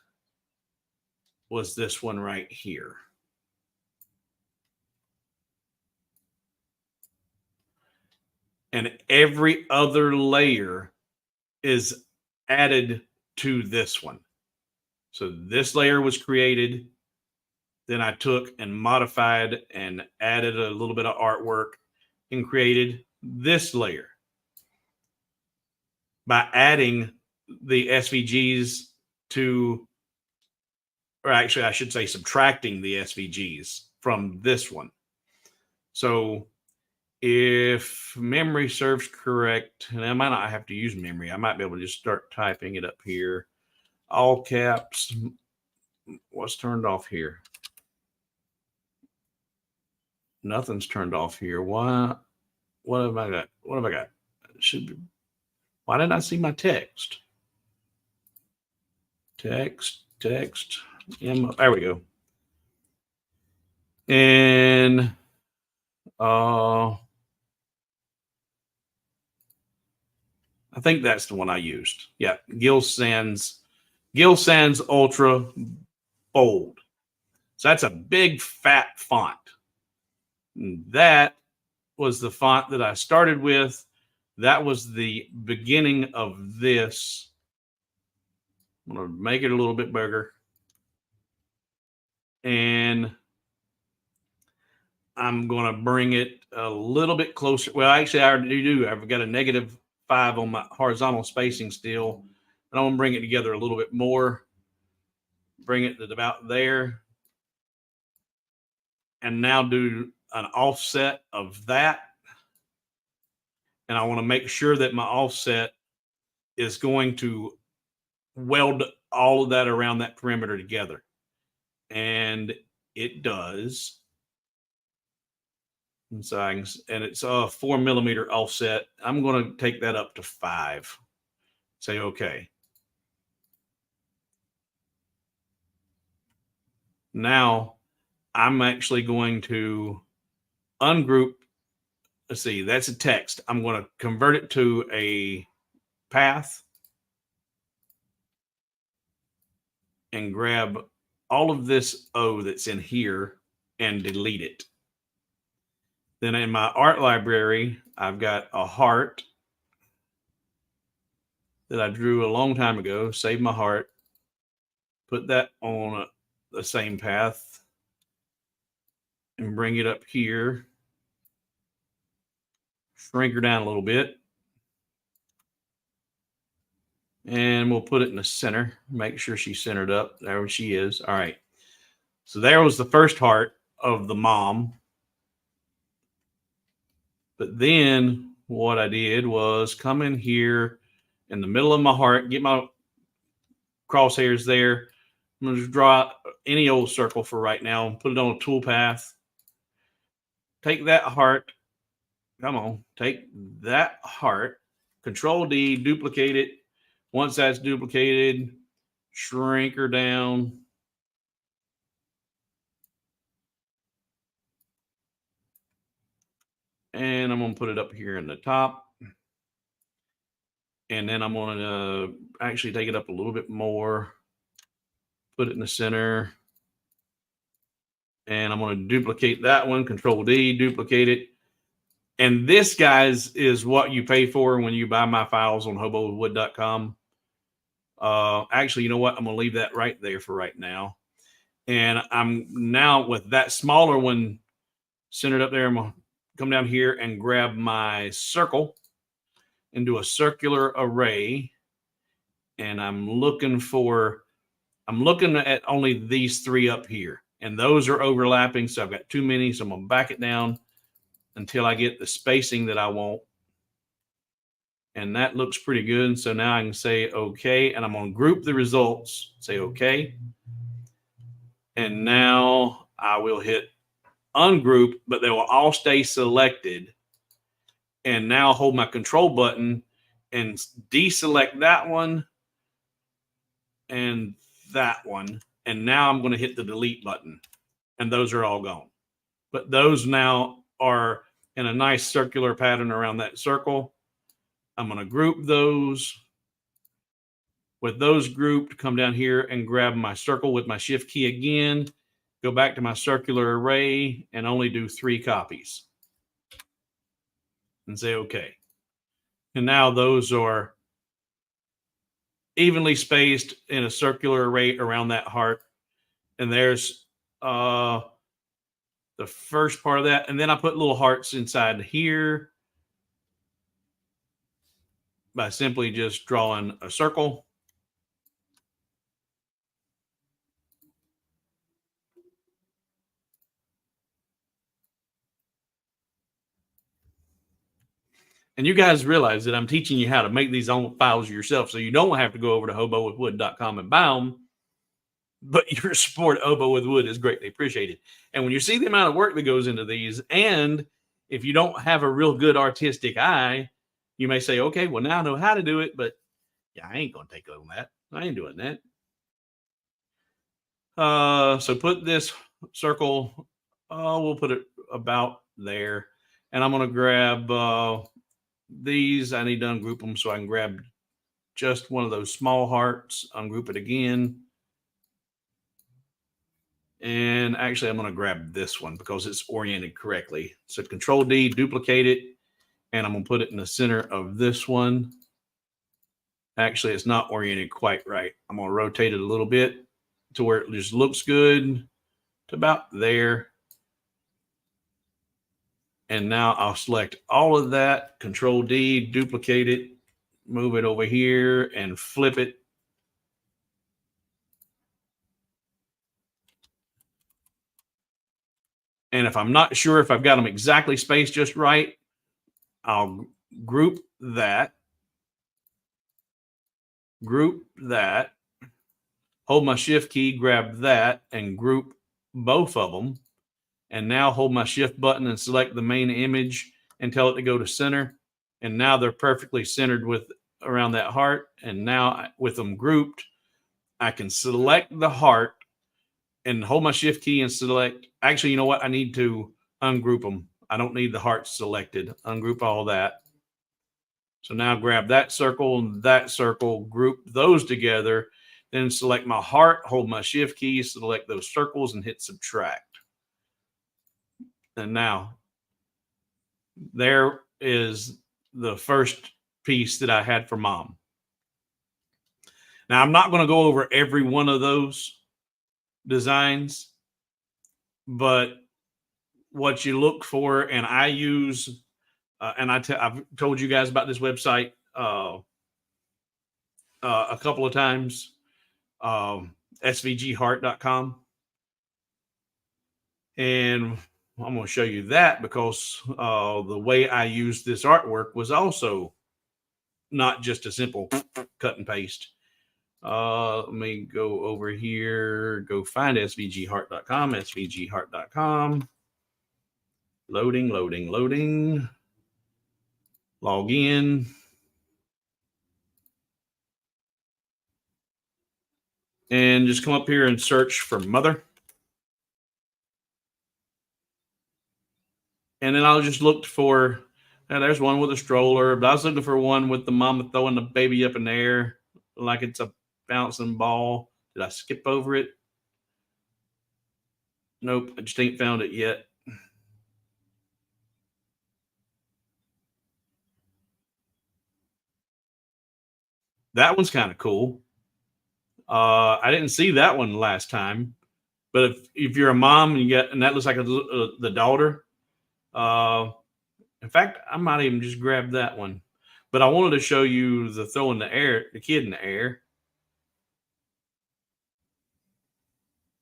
was this one right here. And every other layer is added to this one. So this layer was created. Then I took and modified and added a little bit of artwork and created this layer by adding the SVGs to, or actually I should say subtracting the SVGs from this one. So if memory serves correct, and I might not have to use memory, I might be able to just start typing it up here. All caps. What's turned off here? Nothing's turned off here. Why? What have I got? What have I got? Should be. Why didn't I see my text? Text. There we go. And I think that's the one I used. Yeah, Gill Sans Ultra Bold. So that's a big fat font. And that was the font that I started with. That was the beginning of this. I'm going to make it a little bit bigger. And I'm going to bring it a little bit closer. Well, actually, I already do. I've got a -5 on my horizontal spacing still. And I want to bring it together a little bit more. Bring it to about there. And now do an offset of that. And I want to make sure that my offset is going to weld all of that around that perimeter together. And it does. And so and it's a 4mm offset. I'm going to take that up to 5. Say okay. Now I'm actually going to ungroup. Let's see, that's a text. I'm going to convert it to a path and grab all of this O that's in here and delete it. Then in my art library, I've got a heart that I drew a long time ago. Save my heart. Put that on the same path and bring it up here. Shrink her down a little bit. And we'll put it in the center. Make sure she's centered up. There she is. All right. So there was the first heart of the mom. But then what I did was come in here in the middle of my heart, get my crosshairs there. I'm going to just draw any old circle for right now and put it on a tool path. Take that heart. Come on. Take that heart. Control D, duplicate it. Once that's duplicated, shrink her down. And I'm going to put it up here in the top. And then I'm going to actually take it up a little bit more. Put it in the center. And I'm going to duplicate that one. Control D, duplicate it. And this, guys, is what you pay for when you buy my files on hobowithwood.com. Actually, you know what? I'm going to leave that right there for right now. And I'm now with that smaller one centered up there. I'm going to come down here and grab my circle and do a circular array. And I'm looking at only these 3 up here. And those are overlapping. So I've got too many. So I'm going to back it down until I get the spacing that I want. And that looks pretty good. So now I can say okay. And I'm going to group the results. Say okay. And now I will hit ungroup, but they will all stay selected. And now hold my control button and deselect that one and that one. And now I'm going to hit the delete button. And those are all gone. But those now are in a nice circular pattern around that circle. I'm going to group those. With those grouped, come down here and grab my circle with my shift key again. Go back to my circular array and only do 3 copies. And say okay. And now those are evenly spaced in a circular array around that heart. And there's the first part of that. And then I put little hearts inside here by simply just drawing a circle. And you guys realize that I'm teaching you how to make these own files yourself, so you don't have to go over to hobowithwood.com and buy them. But your support at Hobo with Wood is greatly appreciated. And when you see the amount of work that goes into these, and if you don't have a real good artistic eye, you may say, okay, well, now I know how to do it, but yeah, I ain't going to take on that. I ain't doing that. So put this circle, we'll put it about there. And I'm going to grab these. I need to ungroup them so I can grab just one of those small hearts, ungroup it again. And actually, I'm going to grab this one because it's oriented correctly. So Control D, duplicate it, and I'm going to put it in the center of this one. Actually, it's not oriented quite right. I'm going to rotate it a little bit to where it just looks good to about there. And now I'll select all of that, Control D, duplicate it, move it over here, and flip it. And if I'm not sure if I've got them exactly spaced just right, I'll group that. group that, hold my shift key, grab that, and group both of them. And now hold my shift button and select the main image and tell it to go to center. And now they're perfectly centered with around that heart. And now with them grouped, I can select the heart and hold my shift key and select. Actually, you know what? I need to ungroup them. I don't need the heart selected. Ungroup all that. So now grab that circle and that circle, group those together, then select my heart, hold my shift key, select those circles and hit subtract. And now there is the first piece that I had for mom. Now I'm not going to go over every one of those designs, but what you look for, and I use, and I've told you guys about this website a couple of times, svgheart.com. And I'm going to show you that because the way I used this artwork was also not just a simple cut and paste. Let me go over here, go find svgheart.com, svgheart.com. Loading. Log in. And just come up here and search for mother. And then I'll just look for, and there's one with a stroller, but I was looking for one with the mama throwing the baby up in the air like it's a bouncing ball. Did I skip over it? Nope, I just ain't found it yet. That one's kind of cool. I didn't see that one last time, but if you're a mom and and that looks like the daughter. In fact, I might even just grab that one, but I wanted to show you the throw in the air, the kid in the air.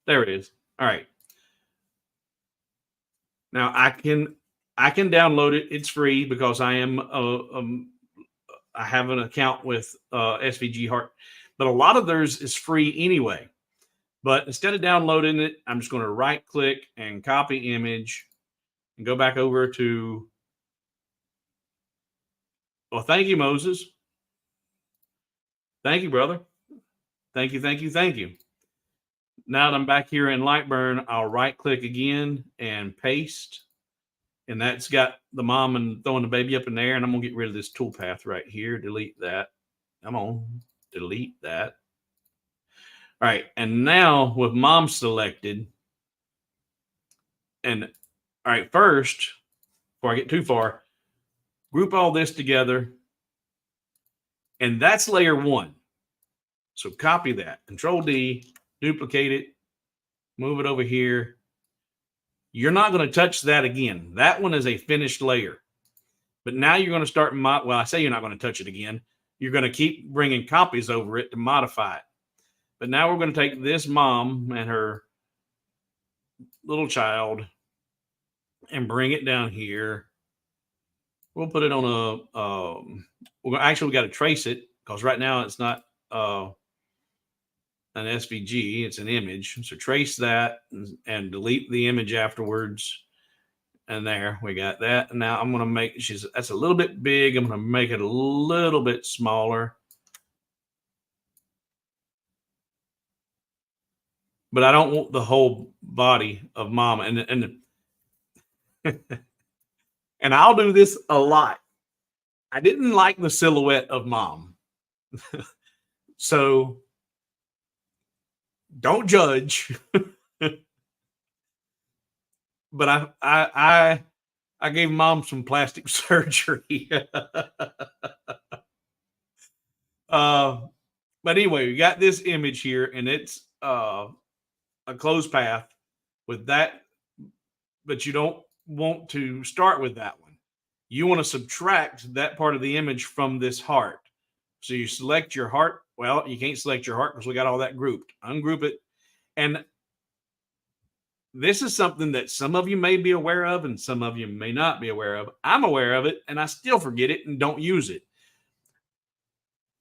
There it is. All right. Now I can download it. It's free because I have an account with SVG Heart, but a lot of theirs is free anyway. But instead of downloading it, I'm just going to right click and copy image and go back over to, well, thank you, Moses. Thank you, brother. Thank you. Now that I'm back here in Lightburn, I'll right click again and paste. And that's got the mom and throwing the baby up in the air. And I'm going to get rid of this toolpath right here. Delete that. Come on. Delete that. All right. And now with mom selected, and all right, first, before I get too far, group all this together. And that's layer one. So copy that. Control D, duplicate it, move it over here. You're not going to touch that again. That one is a finished layer. But now you're going to start, well, I say you're not going to touch it again. You're going to keep bringing copies over it to modify it. But now we're going to take this mom and her little child and bring it down here. We'll put it on we got to trace it because right now it's not an SVG, it's an image. So trace that and delete the image afterwards. And there we got that. And now I'm going to make, that's a little bit big. I'm going to make it a little bit smaller. But I don't want the whole body of mom. And and I'll do this a lot. I didn't like the silhouette of mom. So don't judge. But I gave mom some plastic surgery. But anyway, we got this image here, and it's a closed path with that, but you don't want to start with that one. You want to subtract that part of the image from this heart. So you select your heart. Well, you can't select your heart because we got all that grouped. Ungroup it. And this is something that some of you may be aware of and some of you may not be aware of. I'm aware of it and I still forget it and don't use it.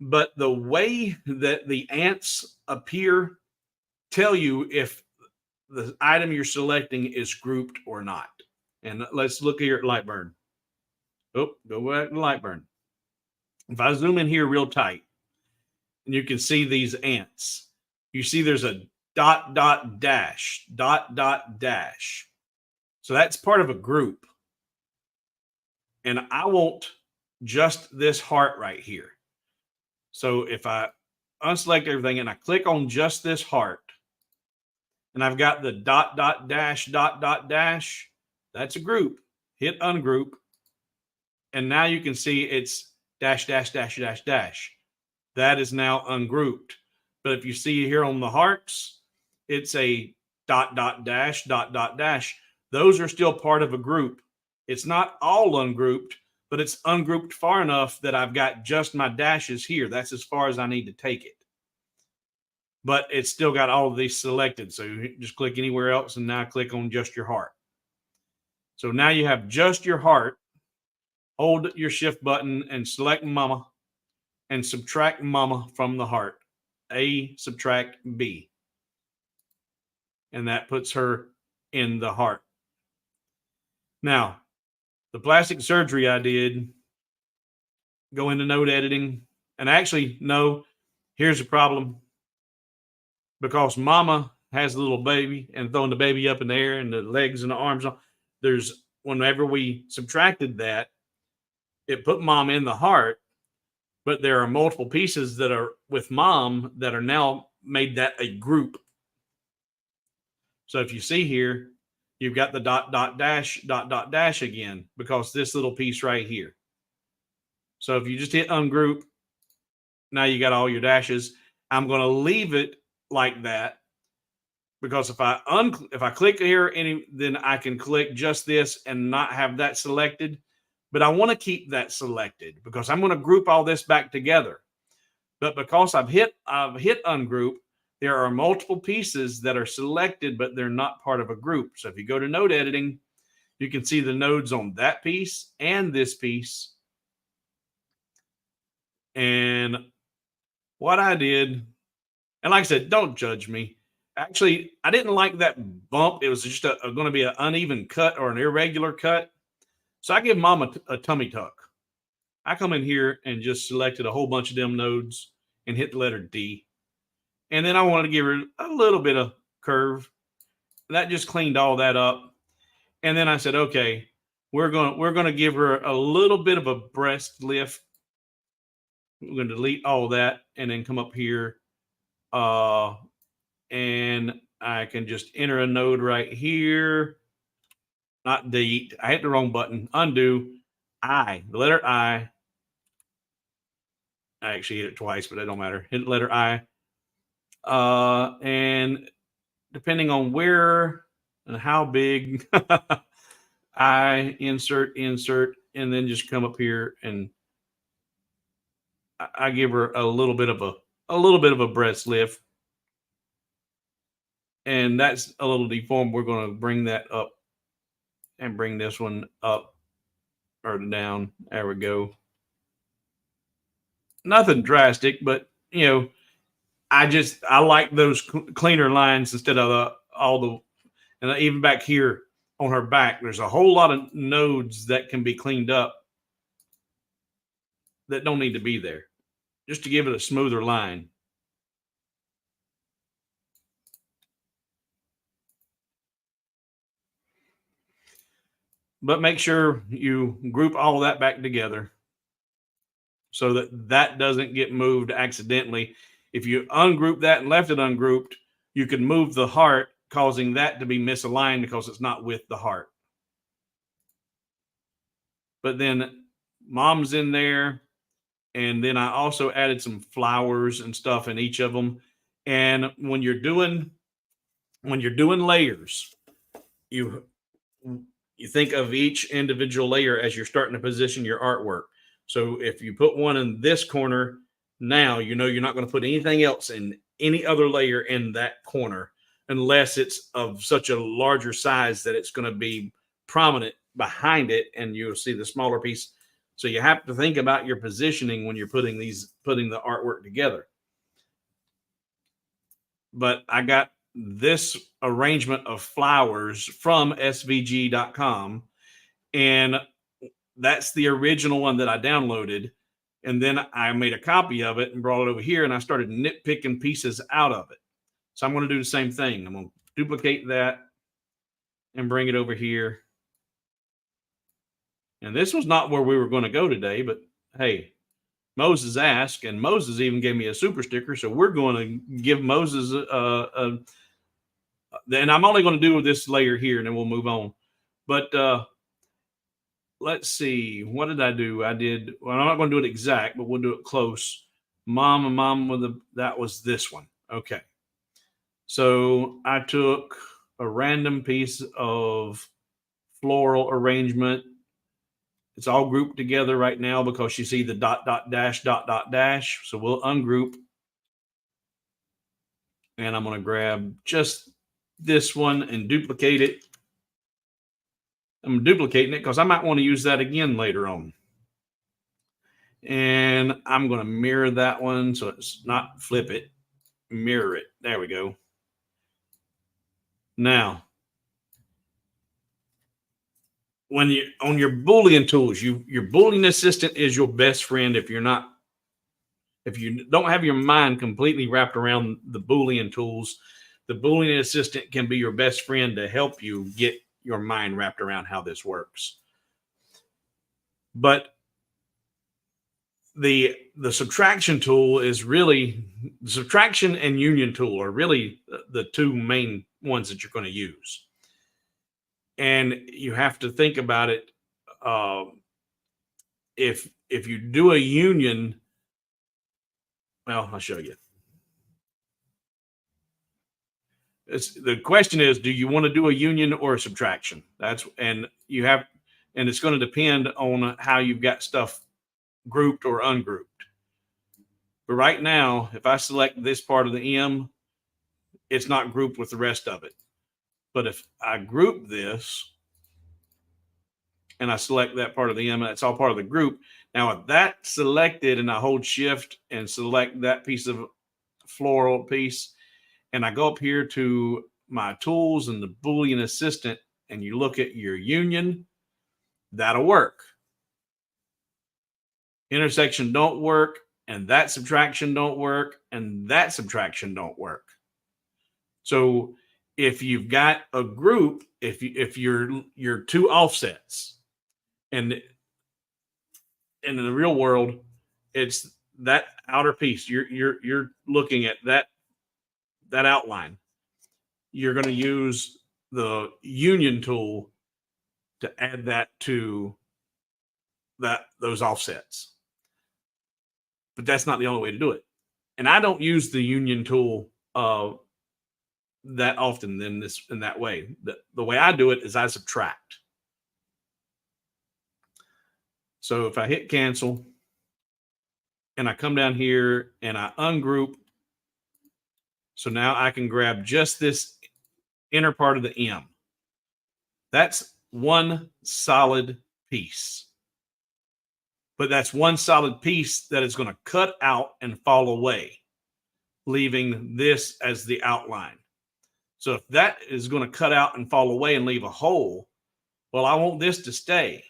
but the way that the ants appear tell you if the item you're selecting is grouped or not. And let's look here at Lightburn. Oh, go back to Lightburn. If I zoom in here real tight, and you can see these ants, you see there's a dot, dot, dash, dot, dot, dash. So that's part of a group. And I want just this heart right here. So if I unselect everything and I click on just this heart, and I've got the dot, dot, dash, dot, dot, dash, that's a group. Hit ungroup. And now you can see it's dash, dash, dash, dash, dash. That is now ungrouped. But if you see here on the hearts, it's a dot, dot, dash, dot, dot, dash. Those are still part of a group. It's not all ungrouped, but it's ungrouped far enough that I've got just my dashes here. That's as far as I need to take it. But it's still got all of these selected. So you just click anywhere else and now click on just your heart. So now you have just your heart. Hold your shift button and select mama and subtract mama from the heart. A subtract B. And that puts her in the heart. Now, the plastic surgery I did, go into node editing. And actually, no, here's the problem. Because mama has a little baby and throwing the baby up in the air and the legs and the arms on, there's, whenever we subtracted that, it put mom in the heart, but there are multiple pieces that are with mom that are now made that a group. So if you see here, you've got the dot, dot, dash again, because this little piece right here. So if you just hit ungroup, now you got all your dashes. I'm going to leave it like that because if I click here, then I can click just this and not have that selected. But I want to keep that selected because I'm going to group all this back together. But because I've hit ungroup, there are multiple pieces that are selected, but they're not part of a group. So if you go to node editing, you can see the nodes on that piece and this piece. And what I did, and like I said, don't judge me. Actually, I didn't like that bump. It was just going to be an uneven cut or an irregular cut. So I give mom a tummy tuck. I come in here and just selected a whole bunch of them nodes and hit the letter D. And then I wanted to give her a little bit of curve. That just cleaned all that up. And then I said, okay, we're going to give her a little bit of a breast lift. We're going to delete all that and then come up here. And I can just enter a node right here. Not delete. I hit the wrong button. Undo. I, the letter I. I actually hit it twice, but that don't matter. Hit the letter I. And depending on where and how big, I insert, and then just come up here and I give her a little bit of a breast lift. And that's a little deformed. We're going to bring that up and bring this one up or down. There we go. Nothing drastic, but you know, I like those cleaner lines instead of and even back here on her back, there's a whole lot of nodes that can be cleaned up that don't need to be there, just to give it a smoother line. But make sure you group all that back together so that doesn't get moved accidentally. If you ungroup that and left it ungrouped, you could move the heart, causing that to be misaligned because it's not with the heart. But then mom's in there. And then I also added some flowers and stuff in each of them. And when you're doing layers, you think of each individual layer as you're starting to position your artwork. So if you put one in this corner, now you know you're not going to put anything else in any other layer in that corner unless it's of such a larger size that it's going to be prominent behind it and you'll see the smaller piece So you have to think about your positioning when you're putting the artwork together. But I got this arrangement of flowers from svg.com, and that's the original one that I downloaded. And then I made a copy of it and brought it over here, and I started nitpicking pieces out of it. So I'm going to do the same thing. I'm going to duplicate that and bring it over here. And this was not where we were going to go today, but hey, Moses asked, and Moses even gave me a super sticker. So we're going to give Moses and I'm only going to do this layer here, and then we'll move on. But let's see. What did I do? Well, I'm not going to do it exact, but we'll do it close. That was this one. Okay. So I took a random piece of floral arrangement. It's all grouped together right now because you see the ... dash. So we'll ungroup. And I'm going to grab just this one and duplicate it. I'm duplicating it because I might want to use that again later on. And I'm going to mirror that one. So it's not flip it, mirror it. There we go. Now, when you on your Boolean tools, your Boolean assistant is your best friend if you don't have your mind completely wrapped around the Boolean tools. The Boolean assistant can be your best friend to help you get your mind wrapped around how this works. But the subtraction tool is really, the subtraction and union tool are really the two main ones that you're going to use. And you have to think about it. If you do a union, well, I'll show you. The question is, do you want to do a union or a subtraction? And it's going to depend on how you've got stuff grouped or ungrouped. But right now, if I select this part of the M, it's not grouped with the rest of it. But if I group this and I select that part of the M, that's all part of the group. Now, if that's selected and I hold shift and select that piece of floral piece, and I go up here to my tools and the Boolean assistant, and you look at your union, that'll work. Intersection don't work, and that subtraction don't work, and that subtraction don't work. So if you've got a group, if you're two offsets, and in the real world, it's that outer piece. You're looking at that outline. You're going to use the union tool to add that to those offsets. But that's not the only way to do it. And I don't use the union tool that often in that way. The way I do it is I subtract. So if I hit cancel and I come down here and I ungroup, so now I can grab just this inner part of the M. That's one solid piece. But that's one solid piece that is going to cut out and fall away, leaving this as the outline. So if that is going to cut out and fall away and leave a hole, well, I want this to stay.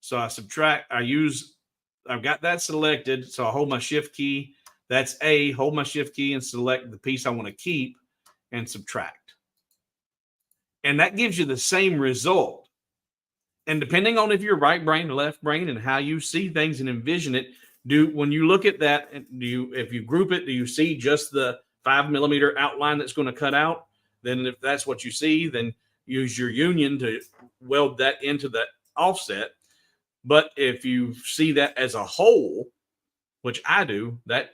So I subtract, I've got that selected. So I hold my shift key. That's A, hold my shift key and select the piece I want to keep and subtract. And that gives you the same result. And depending on if you're right brain or left brain and how you see things and envision it, when you look at that, if you group it, do you see just the 5 millimeter outline that's going to cut out? Then if that's what you see, then use your union to weld that into the offset. But if you see that as a whole, which I do, that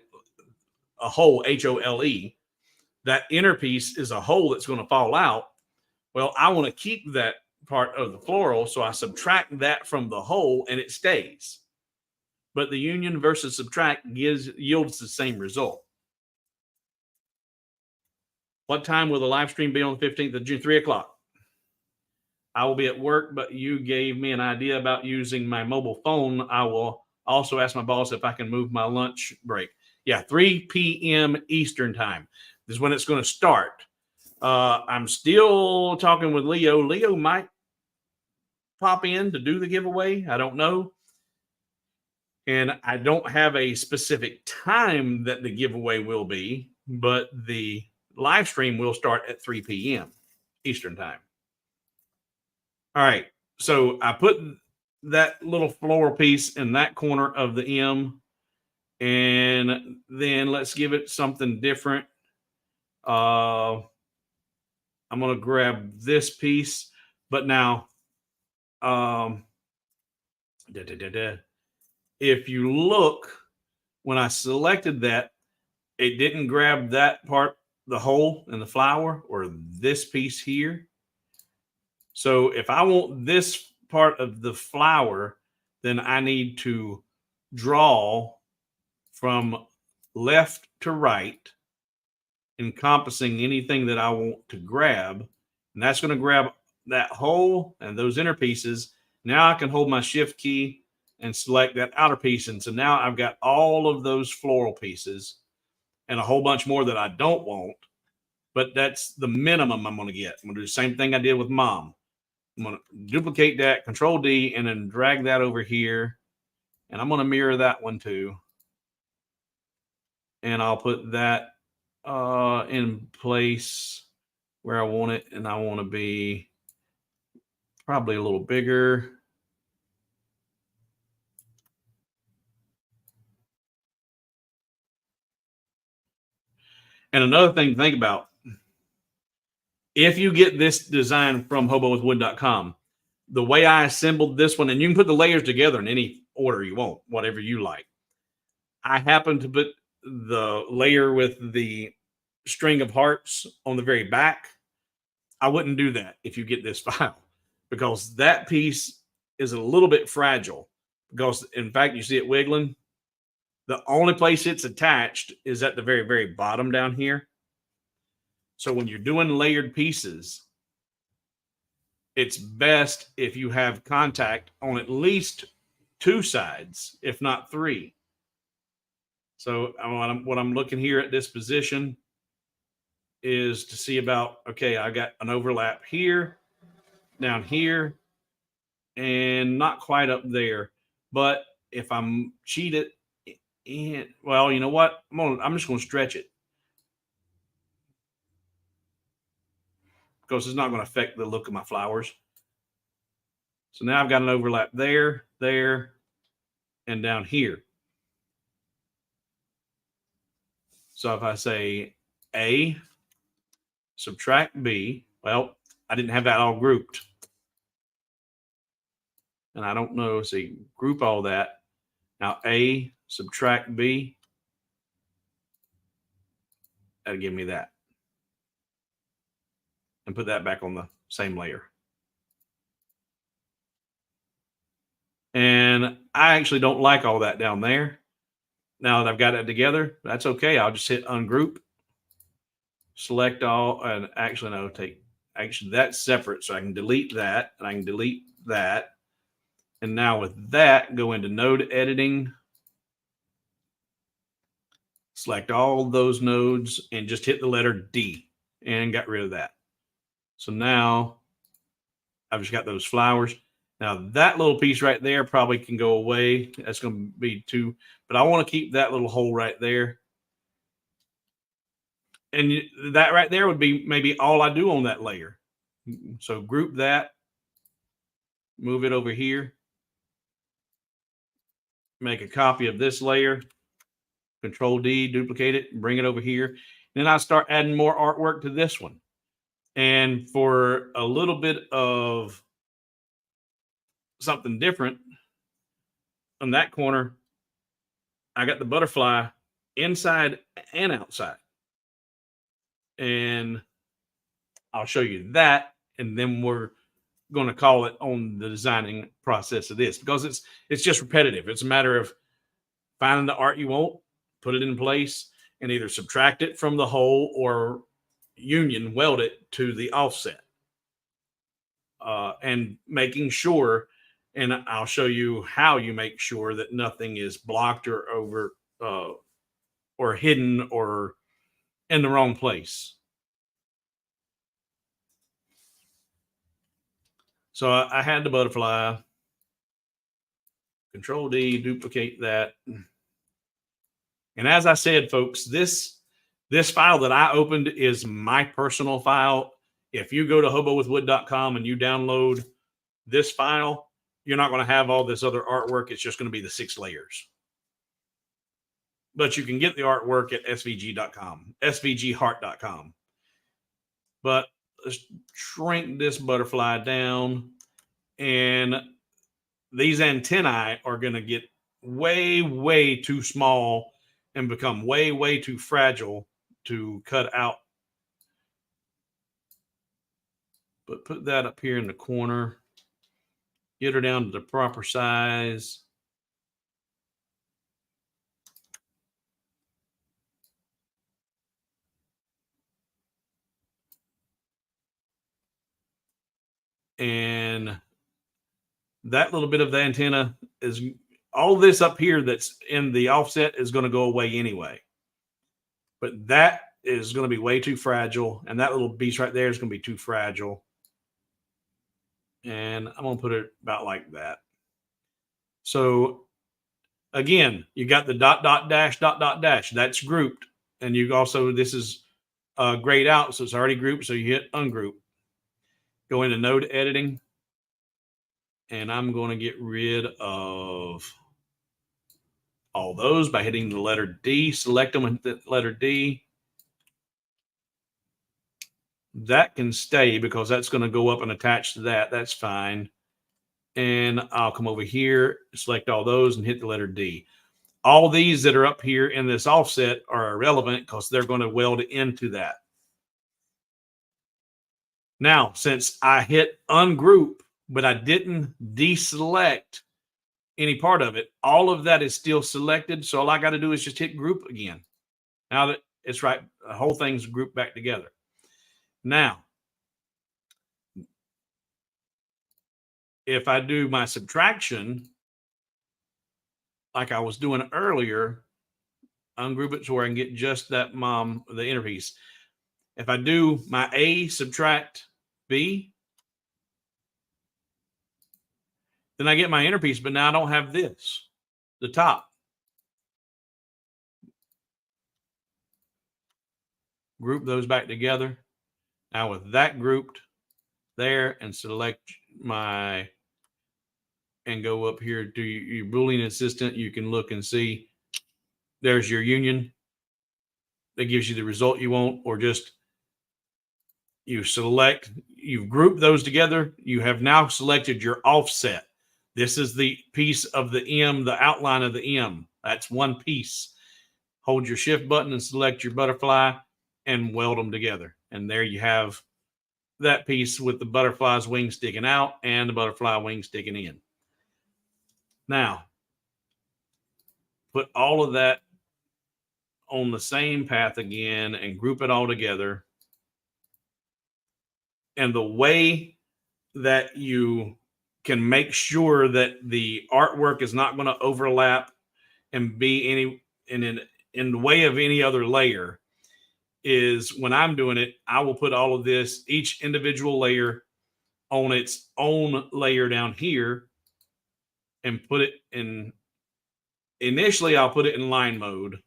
a whole, H-O-L-E, that inner piece is a hole that's going to fall out. Well, I want to keep that part of the floral, so I subtract that from the whole and it stays. But the union versus subtract yields the same result. What time will the live stream be on the 15th of June? 3 o'clock. I will be at work, but you gave me an idea about using my mobile phone. I will also ask my boss if I can move my lunch break. Yeah, 3 p.m. Eastern time is when it's going to start. I'm still talking with Leo. Leo might pop in to do the giveaway. I don't know. And I don't have a specific time that the giveaway will be, but the live stream will start at 3 p.m. Eastern time. All right. So I put that little floral piece in that corner of the M, and then let's give it something different. I'm going to grab this piece, but now, if you look, when I selected that, it didn't grab that part, the hole in the flower, or this piece here. So if I want this part of the flower, then I need to draw from left to right, encompassing anything that I want to grab. And that's going to grab that hole and those inner pieces. Now I can hold my shift key and select that outer piece. And so now I've got all of those floral pieces and a whole bunch more that I don't want, but that's the minimum I'm going to get. I'm going to do the same thing I did with mom. I'm going to duplicate that, Control D, and then drag that over here. And I'm going to mirror that one too. And I'll put that in place where I want it. And I want to be probably a little bigger. And another thing to think about, if you get this design from hobowithwood.com, the way I assembled this one, and you can put the layers together in any order you want, whatever you like. I happen to put the layer with the string of hearts on the very back. I wouldn't do that if you get this file, because that piece is a little bit fragile, because in fact, you see it wiggling. The only place it's attached is at the very, very bottom down here. So when you're doing layered pieces, it's best if you have contact on at least 2 sides, if not 3. So what I'm looking here at this position is to see about, okay, I got an overlap here, down here, and not quite up there. But if I'm cheated, and well, you know what? I'm just going to stretch it, because it's not going to affect the look of my flowers. So now I've got an overlap there, there, and down here. So if I say A, subtract B, well, I didn't have that all grouped. And I don't know, see, group all that. Now A, subtract B, that'll give me that. And put that back on the same layer. And I actually don't like all that down there. Now that I've got it together, that's okay. I'll just hit ungroup, select all, and actually no, actually that's separate. So I can delete that, and I can delete that. And now with that, go into node editing, select all those nodes, and just hit the letter D, and got rid of that. So now I've just got those flowers. Now that little piece right there probably can go away. That's going to be 2, but I want to keep that little hole right there. And that right there would be maybe all I do on that layer. So group that, move it over here, make a copy of this layer, Control D, duplicate it, bring it over here. Then I start adding more artwork to this one. And for a little bit of something different, on that corner, I got the butterfly inside and outside. And I'll show you that, and then we're going to call it on the designing process of this, because it's just repetitive. It's a matter of finding the art you want, put it in place, and either subtract it from the whole or union weld it to the offset. and making sure, and I'll show you how you make sure that nothing is blocked or over or hidden or in the wrong place. So I had the butterfly. Control D, duplicate that. And as I said, folks, this file that I opened is my personal file. If you go to hobowithwood.com and you download this file, you're not going to have all this other artwork. It's just going to be the 6 layers. But you can get the artwork at svg.com, svgheart.com. But let's shrink this butterfly down, and these antennae are going to get way, way too small and become way, way too fragile to cut out. But put that up here in the corner. Get her down to the proper size. And that little bit of the antenna is all this up here that's in the offset is going to go away anyway. But that is going to be way too fragile. And that little piece right there is going to be too fragile. And I'm going to put it about like that. So again, you got the dot, dot, dash, dot, dot, dash. That's grouped. And you also, this is grayed out. So it's already grouped. So you hit ungroup. Go into node editing. And I'm going to get rid of all those by hitting the letter D. Select them with the letter D. That can stay because that's going to go up and attach to that. That's fine. And I'll come over here, select all those, and hit the letter D. All these that are up here in this offset are irrelevant because they're going to weld into that. Now, since I hit ungroup, but I didn't deselect any part of it, all of that is still selected. So all I got to do is just hit group again. Now that it's right, the whole thing's grouped back together. Now, if I do my subtraction, like I was doing earlier, ungroup it to where I can get just that the inner piece. If I do my A subtract B, then I get my inner piece, but now I don't have this, the top. Group those back together. Now with that grouped there, and select my, and go up here to your Boolean assistant, you can look and see there's your union. That gives you the result you want, or just you select, you've grouped those together. You have now selected your offset. This is the piece of the M, the outline of the M. That's one piece. Hold your shift button and select your butterfly and weld them together. And there you have that piece with the butterfly's wing sticking out and the butterfly wing sticking in. Now, put all of that on the same path again and group it all together. And the way that you can make sure that the artwork is not going to overlap and be in the way of any other layer is when I'm doing it, I will put all of this, each individual layer on its own layer down here, and put it in, initially I'll put it in line mode.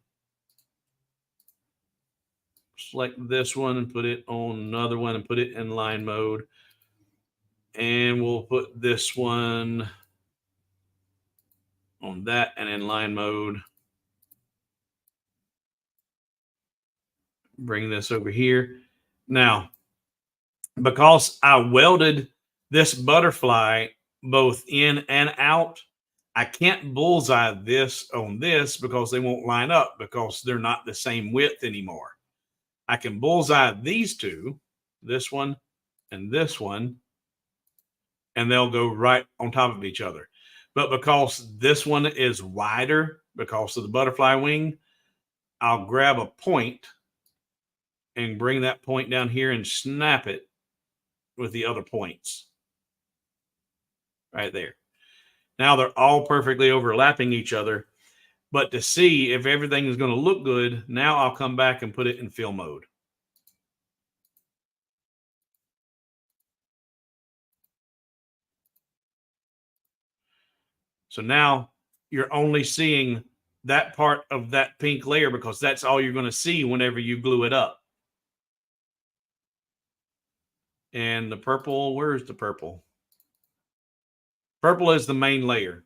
Select this one and put it on another one and put it in line mode. And we'll put this one on that and in line mode. Bring this over here. Now, because I welded this butterfly both in and out, I can't bullseye this on this because they won't line up because they're not the same width anymore. I can bullseye these two, this one and this one, and they'll go right on top of each other. But because this one is wider because of the butterfly wing, I'll grab a point and bring that point down here and snap it with the other points. right there. Now they're all perfectly overlapping each other. But to see if everything is going to look good, now I'll come back and put it in fill mode. So now you're only seeing that part of that pink layer because that's all you're going to see whenever you glue it up. And the purple, where's the purple? Purple is the main layer.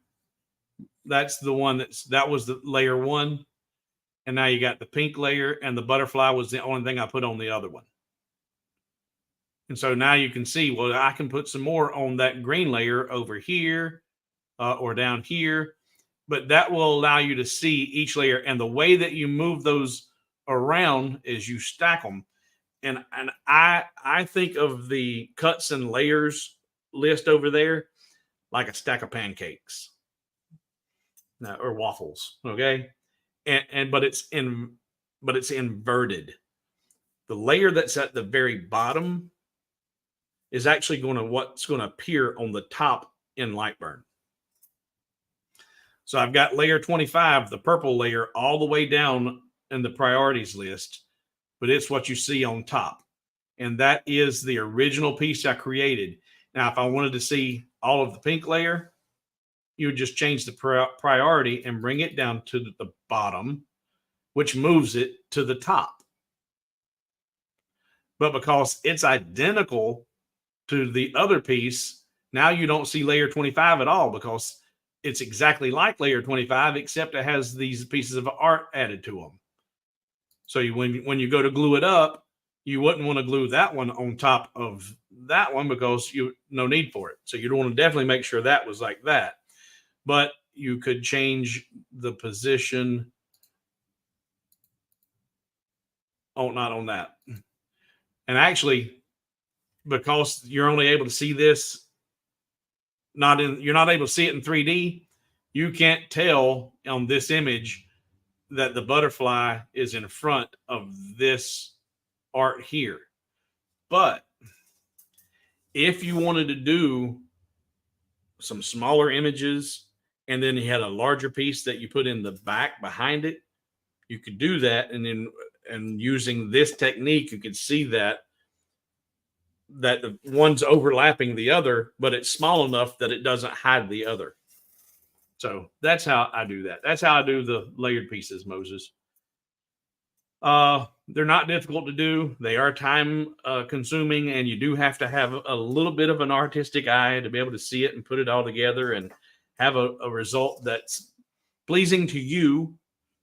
That's the one that was the layer one. And now you got the pink layer, and the butterfly was the only thing I put on the other one. And so now you can see, well, I can put some more on that green layer over here or down here, but that will allow you to see each layer. And the way that you move those around is you stack them. And I think of the cuts and layers list over there like a stack of pancakes or waffles. Okay. But it's inverted. The layer that's at the very bottom is actually what's going to appear on the top in Lightburn. So I've got layer 25, the purple layer, all the way down in the priorities list, but it's what you see on top. And that is the original piece I created. Now, if I wanted to see all of the pink layer, you would just change the priority and bring it down to the bottom, which moves it to the top. But because it's identical to the other piece, now you don't see layer 25 at all because it's exactly like layer 25, except it has these pieces of art added to them. So when you go to glue it up, you wouldn't want to glue that one on top of that one because no need for it. So you'd want to definitely make sure that was like that. But you could change the position. Oh, not on that. And actually, because you're only able to see this, you're not able to see it in 3D, you can't tell on this image that the butterfly is in front of this art here. But if you wanted to do some smaller images and then you had a larger piece that you put in the back behind it, you could do that. And using this technique, you could see that the one's overlapping the other, but it's small enough that it doesn't hide the other. So that's how I do that. That's how I do the layered pieces, Moses. They're not difficult to do. They are time consuming, and you do have to have a little bit of an artistic eye to be able to see it and put it all together and have a result that's pleasing to you.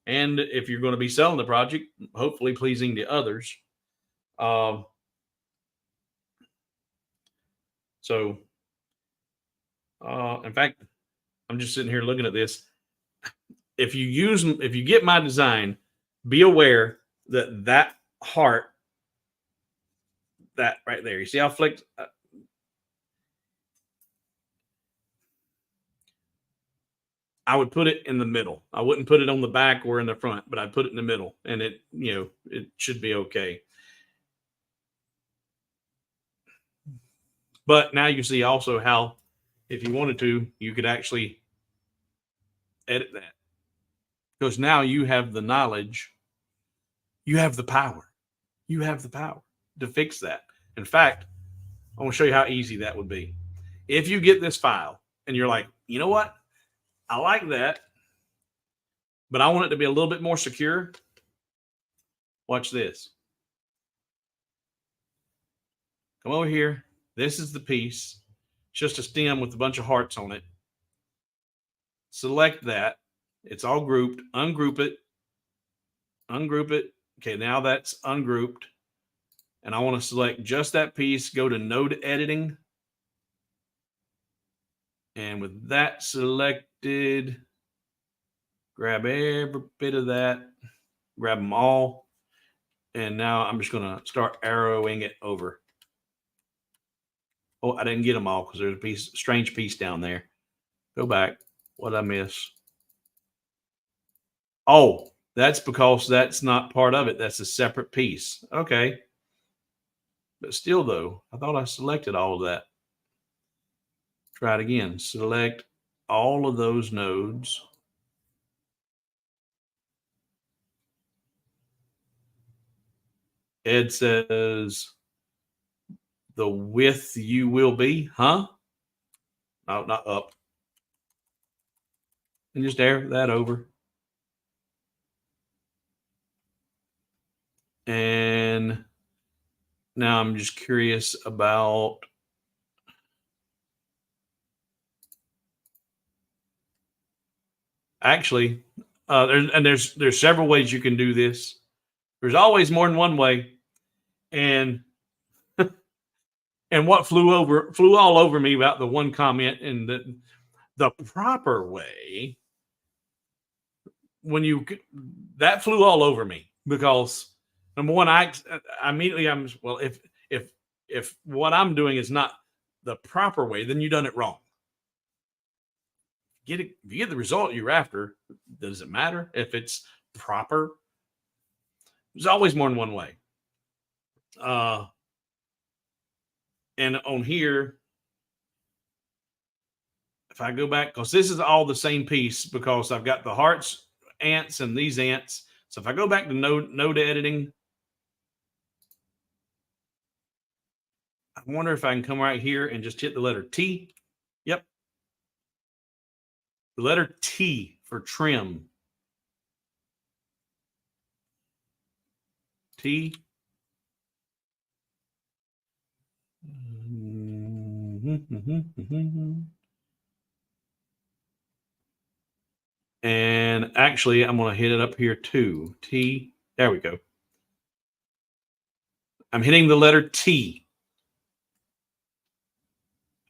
And if you're going to be selling the project, hopefully pleasing to others. So, in fact, I'm just sitting here looking at this. If you get my design, be aware that heart, that right there, you see how flicked? I would put it in the middle. I wouldn't put it on the back or in the front, but I'd put it in the middle, and it should be okay. But now you see also how, if you wanted to, you could actually edit that. Because now you have the knowledge, you have the power. You have the power to fix that. In fact, I want to show you how easy that would be. If you get this file and you're like, you know what? I like that, but I want it to be a little bit more secure. Watch this. Come over here. This is the piece. It's just a stem with a bunch of hearts on it. Select that. It's all grouped. Ungroup it. Ungroup it. Okay, now that's ungrouped. And I want to select just that piece. Go to Node Editing. And with that selected, grab every bit of that. Grab them all. And now I'm just going to start arrowing it over. Oh, I didn't get them all because there's a strange piece down there. Go back. What did I miss? Oh, that's because that's not part of it. That's a separate piece. Okay. But still, though, I thought I selected all of that. Try it again. Select all of those nodes. Ed says, the width you will be, huh? No, not up. And just air that over. And now I'm just curious about actually, there's several ways you can do this. There's always more than one way. And and what flew all over me about the one comment and the proper way that flew all over me because number one, I immediately if what I'm doing is not the proper way, then you done it wrong. If you get the result you're after, does it matter if it's proper? There's always more than one way. And on here, if I go back, because this is all the same piece, because I've got the hearts ants and these ants. So if I go back to node editing, I wonder if I can come right here and just hit the letter T. Yep. The letter T for trim. T. And actually, I'm going to hit it up here too. T. There we go. I'm hitting the letter T.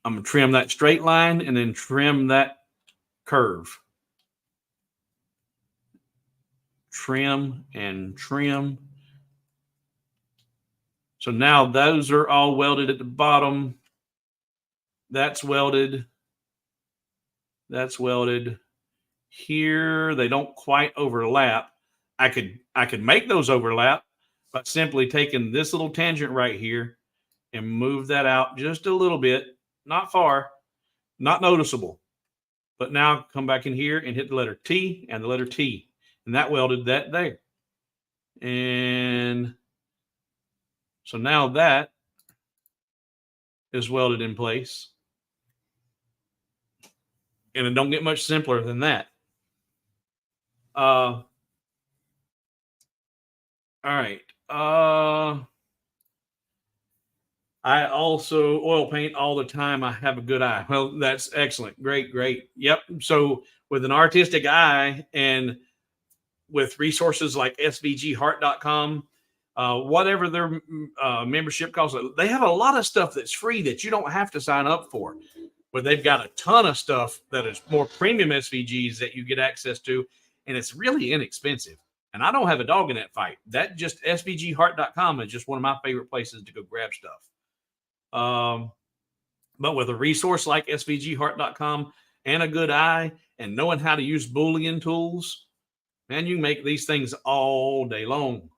I'm going to trim that straight line and then trim that curve. Trim and trim. So now those are all welded at the bottom. That's welded. That's welded. Here, they don't quite overlap. I could make those overlap by simply taking this little tangent right here and move that out just a little bit, not far, not noticeable. But now come back in here and hit the letter T and the letter T, and that welded that there. And so now that is welded in place. And it don't get much simpler than that. All right. I also oil paint all the time. I have a good eye. Well, that's excellent. Great, great. Yep. So with an artistic eye and with resources like svgheart.com, whatever their membership costs, they have a lot of stuff that's free that you don't have to sign up for. But they've got a ton of stuff that is more premium SVGs that you get access to, and it's really inexpensive. And I don't have a dog in that fight. That just svgheart.com is just one of my favorite places to go grab stuff. But with a resource like svgheart.com and a good eye and knowing how to use Boolean tools, man, you can make these things all day long.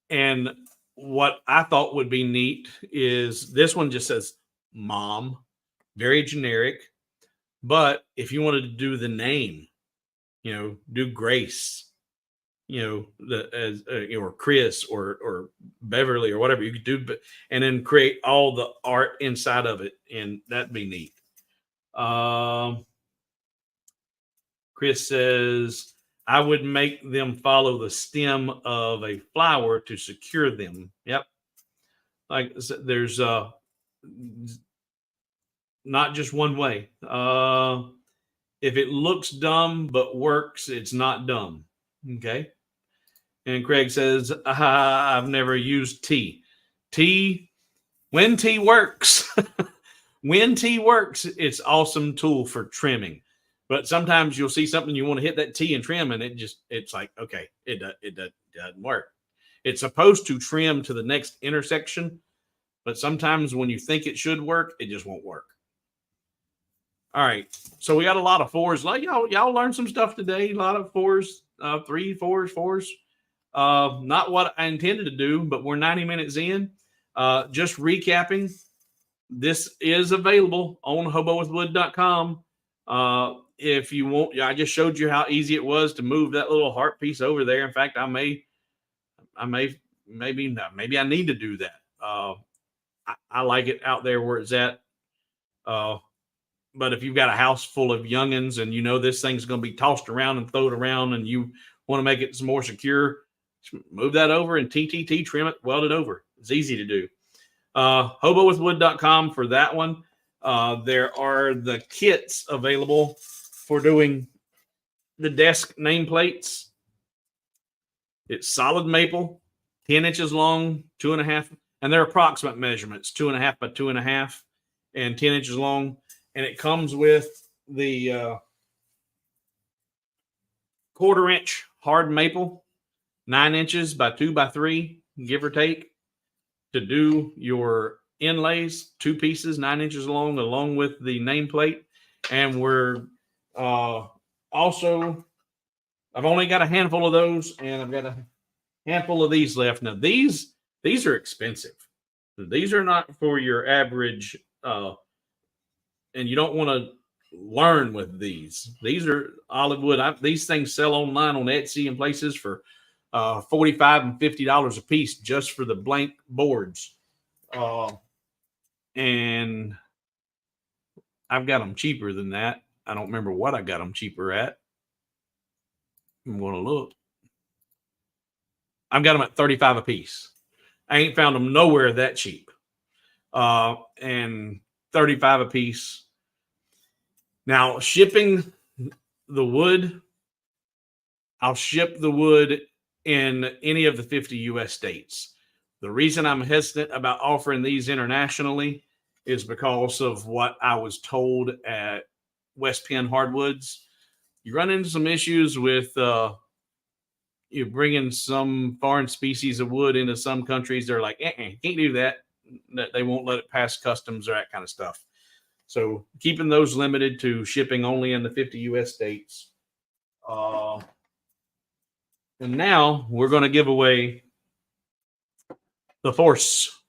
And what I thought would be neat is this one just says mom, very generic. But if you wanted to do the name, do Grace, or Chris or Beverly or whatever you could do, and then create all the art inside of it, and that'd be neat. Chris says, I would make them follow the stem of a flower to secure them. Yep. Like there's not just one way. If it looks dumb but works, it's not dumb. Okay. And Craig says, I've never used T. When T works, when T works, it's awesome tool for trimming. But sometimes you'll see something you want to hit that T and trim, and it's like, okay, it doesn't work. It's supposed to trim to the next intersection, but sometimes when you think it should work, it just won't work. All right, so we got a lot of fours. Like y'all learned some stuff today. A lot of fours, 3, 4s, 4s. Not what I intended to do, but we're 90 minutes in. Just recapping. This is available on hobowithwood.com. If you want, I just showed you how easy it was to move that little heart piece over there. In fact, maybe I need to do that. I like it out there where it's at. But if you've got a house full of youngins and you know this thing's going to be tossed around and thrown around and you want to make it some more secure, move that over and TTT, trim it, weld it over. It's easy to do. Hobowithwood.com for that one. There are the kits available for doing the desk nameplates. It's solid maple, 10 inches long, 2.5, and they're approximate measurements, 2.5 by 2.5 and 10 inches long. And it comes with the 1/4 inch hard maple, 9 inches by 2 by 3, give or take, to do your inlays, 2 pieces, 9 inches long, along with the nameplate. And we're also, I've only got a handful of those, and I've got a handful of these left. Now, these are expensive. These are not for your average, and you don't want to learn with these. These are olive wood. These things sell online on Etsy and places for $45 and $50 a piece just for the blank boards. And I've got them cheaper than that. I don't remember what I got them cheaper at. I'm going to look. I've got them at $35 a piece. I ain't found them nowhere that cheap. And $35 a piece. Now, shipping the wood, I'll ship the wood in any of the 50 U.S. states. The reason I'm hesitant about offering these internationally is because of what I was told at West Penn Hardwoods. You run into some issues with you bringing some foreign species of wood into some countries. They're like, can't do that. They won't let it pass customs or that kind of stuff. So keeping those limited to shipping only in the 50 U.S. states. And now we're going to give away the Force.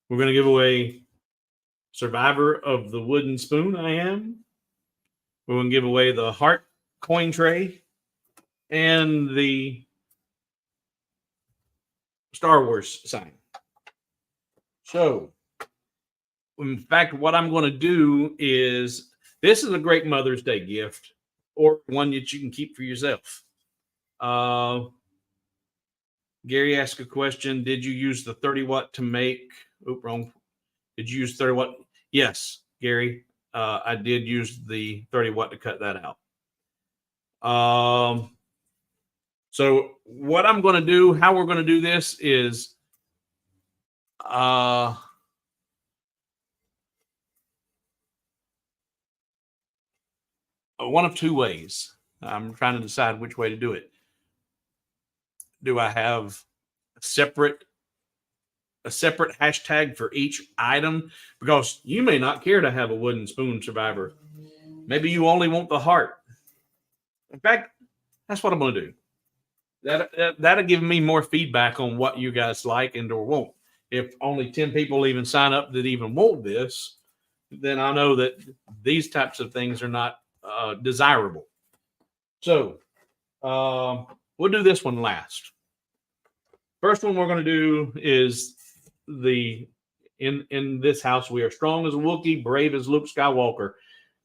We're going to give away Survivor of the Wooden Spoon I Am. We're going to give away the Heart coin tray and the Star Wars sign. So, in fact, what I'm going to do is, this is a great Mother's Day gift, or one that you can keep for yourself. Gary asked a question. Did you use the 30 watt to make? Wrong. Did you use 30 watt? Yes, Gary. I did use the 30 watt to cut that out. So what I'm going to do, how we're going to do this is, one of two ways. I'm trying to decide which way to do it. Do I have a separate hashtag for each item? Because you may not care to have a wooden spoon Survivor. Maybe you only want the heart. In fact, that's what I'm going to do. That'll give me more feedback on what you guys like and or won't. If only 10 people even sign up that even want this, then I know that these types of things are not desirable. So we'll do this one last. First one we're going to do is in this house, we are strong as a Wookiee, brave as Luke Skywalker,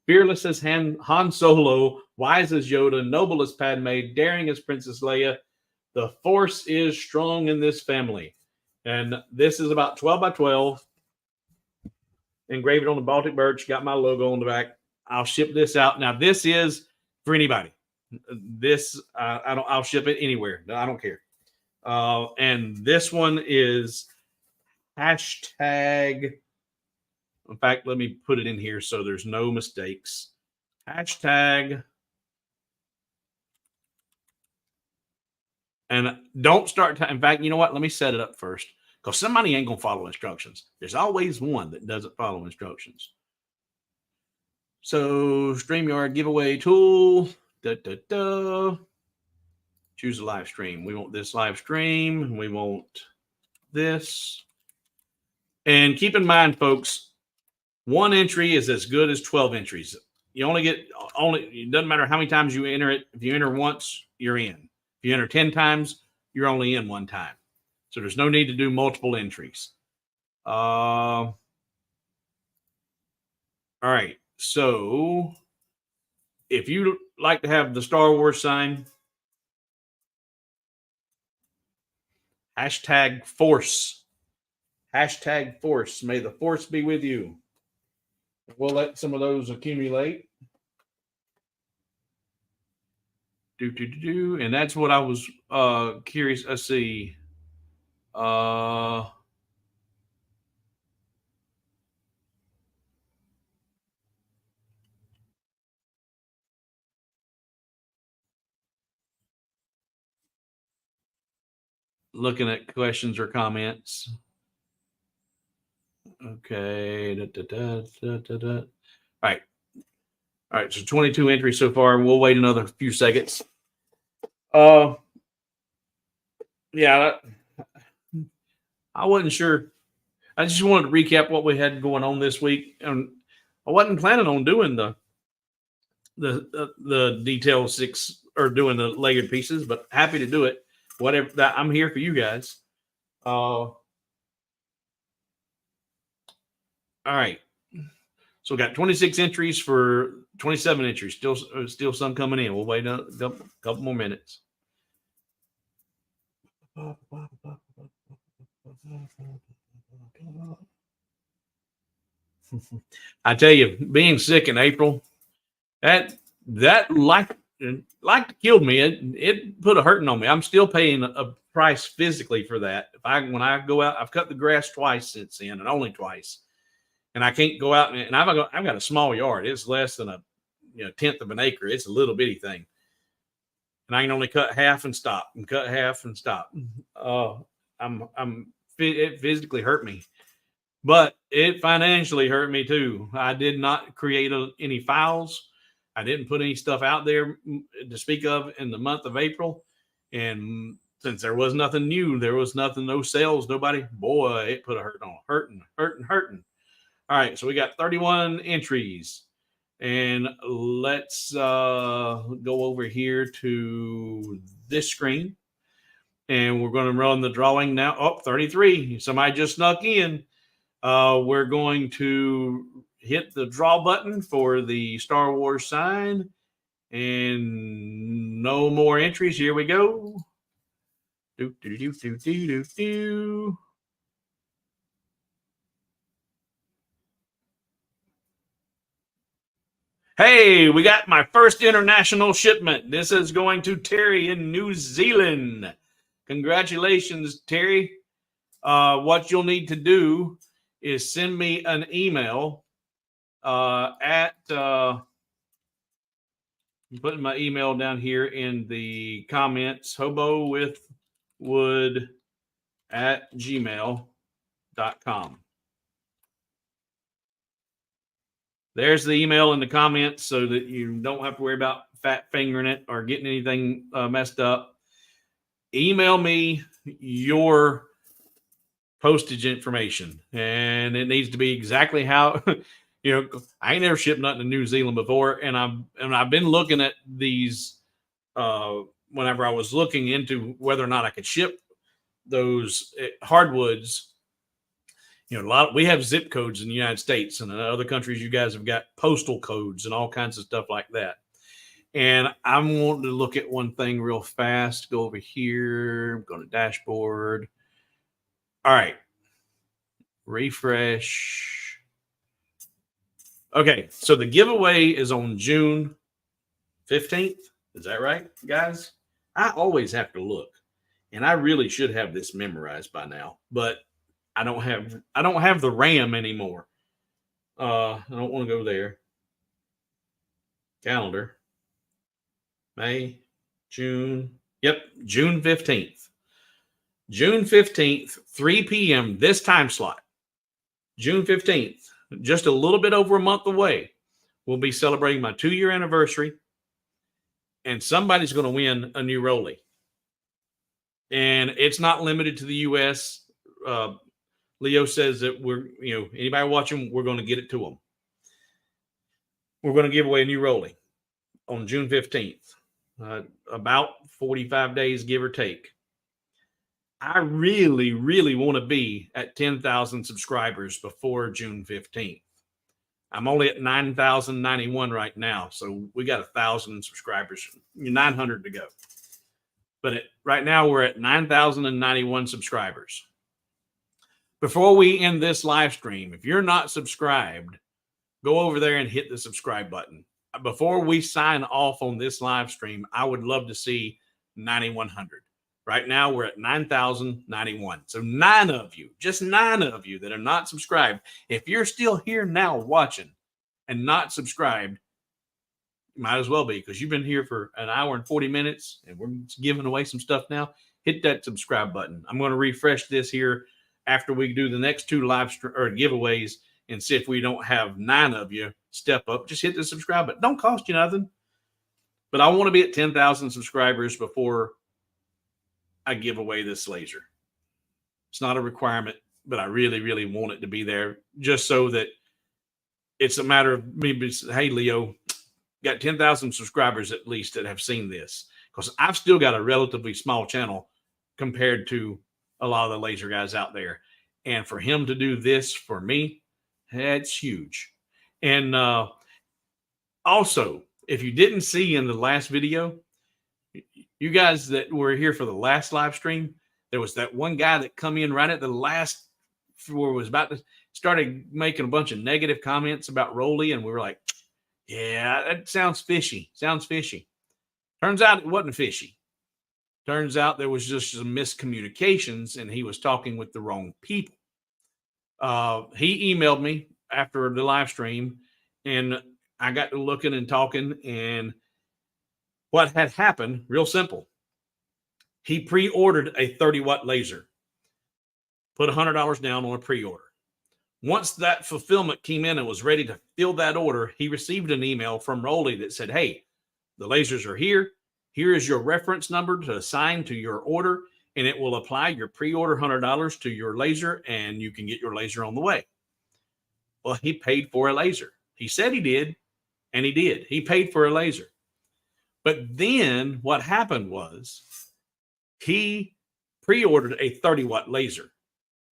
fearless as Han Solo, wise as Yoda, noble as Padme, daring as Princess Leia. The Force is strong in this family. And this is about 12 by 12. Engraved on the Baltic birch. Got my logo on the back. I'll ship this out. Now, this is for anybody. This, I'll ship it anywhere. I don't care. And this one is hashtag. In fact, let me put it in here so there's no mistakes. Hashtag. And don't start. In fact, you know what? Let me set it up first, because somebody ain't going to follow instructions. There's always one that doesn't follow instructions. So, StreamYard giveaway tool. Choose a live stream. We want this live stream. We want this. And keep in mind, folks, One entry is as good as 12 entries. You only get it doesn't matter how many times you enter it. If you enter once, you're in. If you enter 10 times, you're only in one time. So there's no need to do multiple entries. All right. So if you like to have the Star Wars sign, #Force. #Force. May the Force be with you. We'll let some of those accumulate. And that's what I was curious. Let's see. Looking at questions or comments. Okay. All right. All right. So 22 entries so far. We'll wait another few seconds. Yeah. I wasn't sure. I just wanted to recap what we had going on this week, and I wasn't planning on doing the detail 6 or doing the layered pieces, but happy to do it. Whatever that I'm here for you guys. All right. So we got 26 entries for 27 entries. Still some coming in. We'll wait a couple more minutes. I tell you, being sick in April, that like killed me. It put a hurting on me. I'm still paying a price physically for that. When I go out, I've cut the grass twice since then, and only twice. And I can't go out and I've got a small yard. It's less than a 10th of an acre. It's a little bitty thing, and I can only cut half and stop and cut half and stop. It physically hurt me, but it financially hurt me too. I did not create any files. I didn't put any stuff out there to speak of in the month of April, and since there was nothing new, there was no sales, nobody. Boy, it put a hurting. All right, so we got 31 entries. And let's go over here to this screen. And we're going to run the drawing now. Oh, 33. Somebody just snuck in. We're going to hit the draw button for the Star Wars sign. And no more entries. Here we go. Hey, we got my first international shipment. This is going to Terry in New Zealand. Congratulations, Terry. What you'll need to do is send me an email I'm putting my email down here in the comments, hobowithwood@gmail.com. There's the email in the comments so that you don't have to worry about fat fingering it or getting anything messed up. Email me your postage information, and it needs to be exactly how I ain't never shipped nothing to New Zealand before, and I've been looking at these whenever I was looking into whether or not I could ship those hardwoods. We have zip codes in the United States, and in other countries, you guys have got postal codes and all kinds of stuff like that. And I'm wanting to look at one thing real fast. Go over here. I'm going to dashboard. All right. Refresh. Okay. So the giveaway is on June 15th. Is that right, guys? I always have to look, and I really should have this memorized by now, but I don't have the RAM anymore. I don't want to go there. Calendar. May, June. Yep, June 15th. June 15th, 3 p.m. this time slot. June 15th, just a little bit over a month away. We'll be celebrating my 2-year anniversary, and somebody's going to win a new Rolly. And it's not limited to the U.S. Leo says that anybody watching, we're going to get it to them. We're going to give away a new Rolly on June 15th, about 45 days, give or take. I really, really want to be at 10,000 subscribers before June 15th. I'm only at 9,091 right now, so we got 1,000 subscribers, 900 to go. But right now we're at 9,091 subscribers. Before we end this live stream, if you're not subscribed, go over there and hit the subscribe button. Before we sign off on this live stream, I would love to see 9,100. Right now, we're at 9,091. So 9 of you, just 9 of you that are not subscribed, if you're still here now watching and not subscribed, you might as well be, because you've been here for an hour and 40 minutes and we're giving away some stuff now. Hit that subscribe button. I'm going to refresh this here after we do the next 2 live giveaways and see if we don't have 9 of you step up. Just hit the subscribe button. Don't cost you nothing. But I want to be at 10,000 subscribers before I give away this laser. It's not a requirement, but I really, really want it to be there, just so that it's a matter of me. Hey, Leo, got 10,000 subscribers at least that have seen this, because I've still got a relatively small channel compared to a lot of the laser guys out there. And for him to do this for me, that's huge. And also, if you didn't see in the last video, you guys that were here for the last live stream, there was that one guy that come in right at the last floor, was about to started making a bunch of negative comments about Rolly, and we were like, yeah, that sounds fishy. Sounds fishy. Turns out it wasn't fishy. Turns out there was just some miscommunications, and he was talking with the wrong people. He emailed me after the live stream, and I got to looking and talking, and what had happened, real simple. He pre-ordered a 30-watt laser, put $100 down on a pre-order. Once that fulfillment came in and was ready to fill that order, he received an email from Rolly that said, hey, the lasers are here. Here is your reference number to assign to your order, and it will apply your pre-order $100 to your laser, and you can get your laser on the way. Well, he paid for a laser. He said he did, and he did. He paid for a laser. But then what happened was he pre-ordered a 30-watt laser.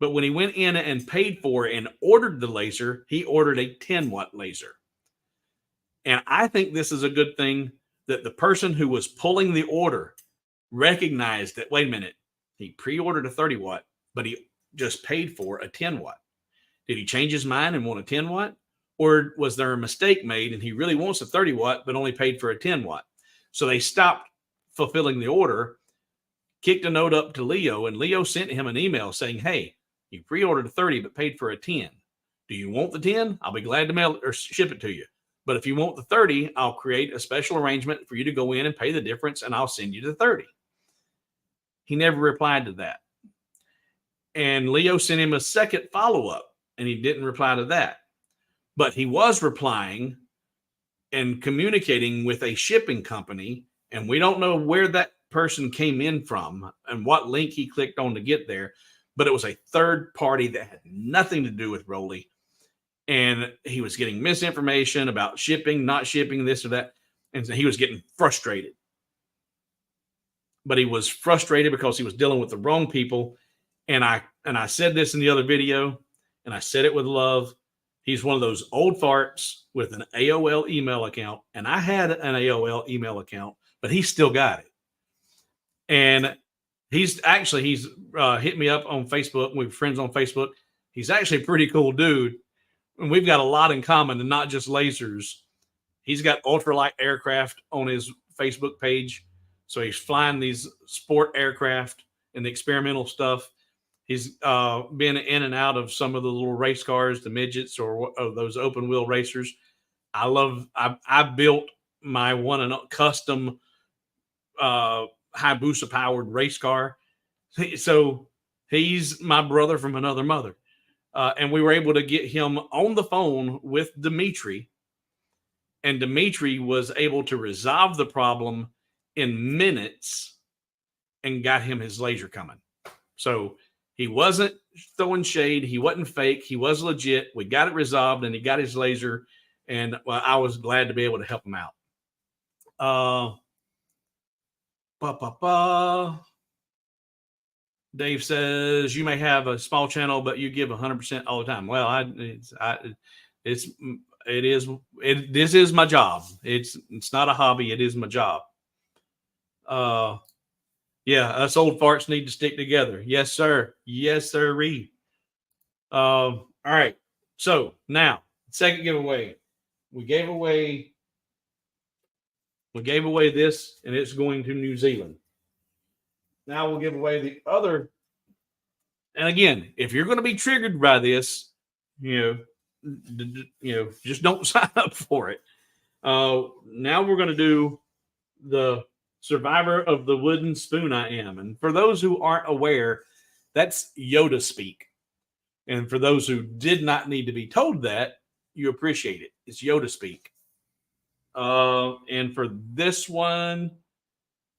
But when he went in and paid for and ordered the laser, he ordered a 10-watt laser. And I think this is a good thing that the person who was pulling the order recognized that, wait a minute, he pre-ordered a 30-watt, but he just paid for a 10-watt. Did he change his mind and want a 10-watt? Or was there a mistake made and he really wants a 30-watt but only paid for a 10-watt? So they stopped fulfilling the order, kicked a note up to Leo, and Leo sent him an email saying, hey, you pre-ordered a 30 but paid for a 10. Do you want the 10? I'll be glad to mail it or ship it to you. But if you want the 30, I'll create a special arrangement for you to go in and pay the difference, and I'll send you the 30. He never replied to that. And Leo sent him a second follow-up, and he didn't reply to that. But he was replying and communicating with a shipping company, and we don't know where that person came in from and what link he clicked on to get there, but it was a third party that had nothing to do with Rolly, and he was getting misinformation about shipping, not shipping, this or that, and so he was getting frustrated. But he was frustrated because he was dealing with the wrong people, and I said this in the other video, and I said it with love. He's one of those old farts with an AOL email account. And I had an AOL email account, but he still got it. And he's hit me up on Facebook. We're friends on Facebook. He's actually a pretty cool dude. And we've got a lot in common, and not just lasers. He's got ultralight aircraft on his Facebook page. So he's flying these sport aircraft and the experimental stuff. He's been in and out of some of the little race cars, the midgets, or those open wheel racers. I built my one and custom Hayabusa powered race car. So he's my brother from another mother. And we were able to get him on the phone with Dimitri. And Dimitri was able to resolve the problem in minutes and got him his laser coming. So He wasn't throwing shade. He wasn't fake. He was legit. We got it resolved, and he got his laser. And well, I was glad to be able to help him out. Dave says you may have a small channel, but you give 100% all the time. Well, this is my job. It's not a hobby. It is my job. Yeah, us old farts need to stick together. Yes, sir. Yes, sir. All right. So now, second giveaway. We gave away this, and it's going to New Zealand. Now we'll give away the other. And again, if you're going to be triggered by this, just don't sign up for it. Now we're going to do the Survivor of the Wooden Spoon I Am. And for those who aren't aware, that's Yoda speak. And for those who did not need to be told that, you appreciate it. It's Yoda speak. And for this one,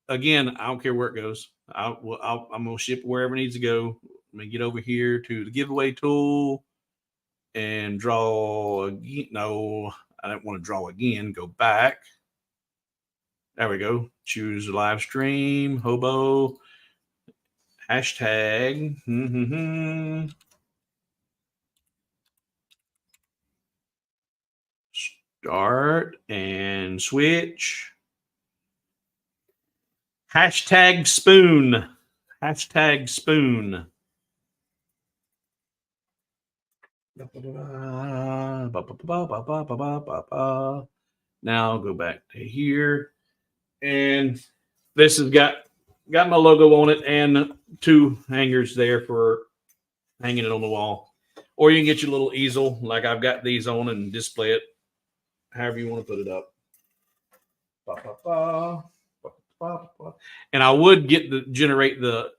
again, I don't care where it goes. I'm going to ship it wherever it needs to go. Let me get over here to the giveaway tool and draw again. No, I don't want to draw again. Go back. There we go. Choose live stream, hobo, hashtag. Start and switch. Hashtag spoon. Hashtag spoon. Now go back to here. And this has got my logo on it and 2 hangers there for hanging it on the wall. Or you can get your little easel like I've got these on and display it however you want to put it up. And I would generate the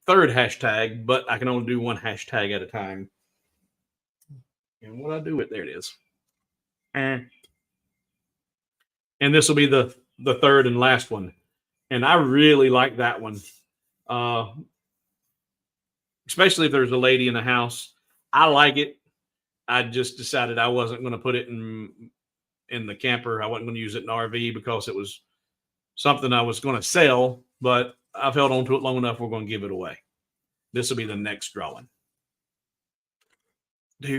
3rd hashtag, but I can only do 1 hashtag at a time. And what I do it, there it is. And this will be the 3rd and last one. And I really like that one. Especially if there's a lady in the house. I like it. I just decided I wasn't going to put it in the camper. I wasn't going to use it in RV because it was something I was going to sell, but I've held on to it long enough. We're going to give it away. This will be the next drawing. All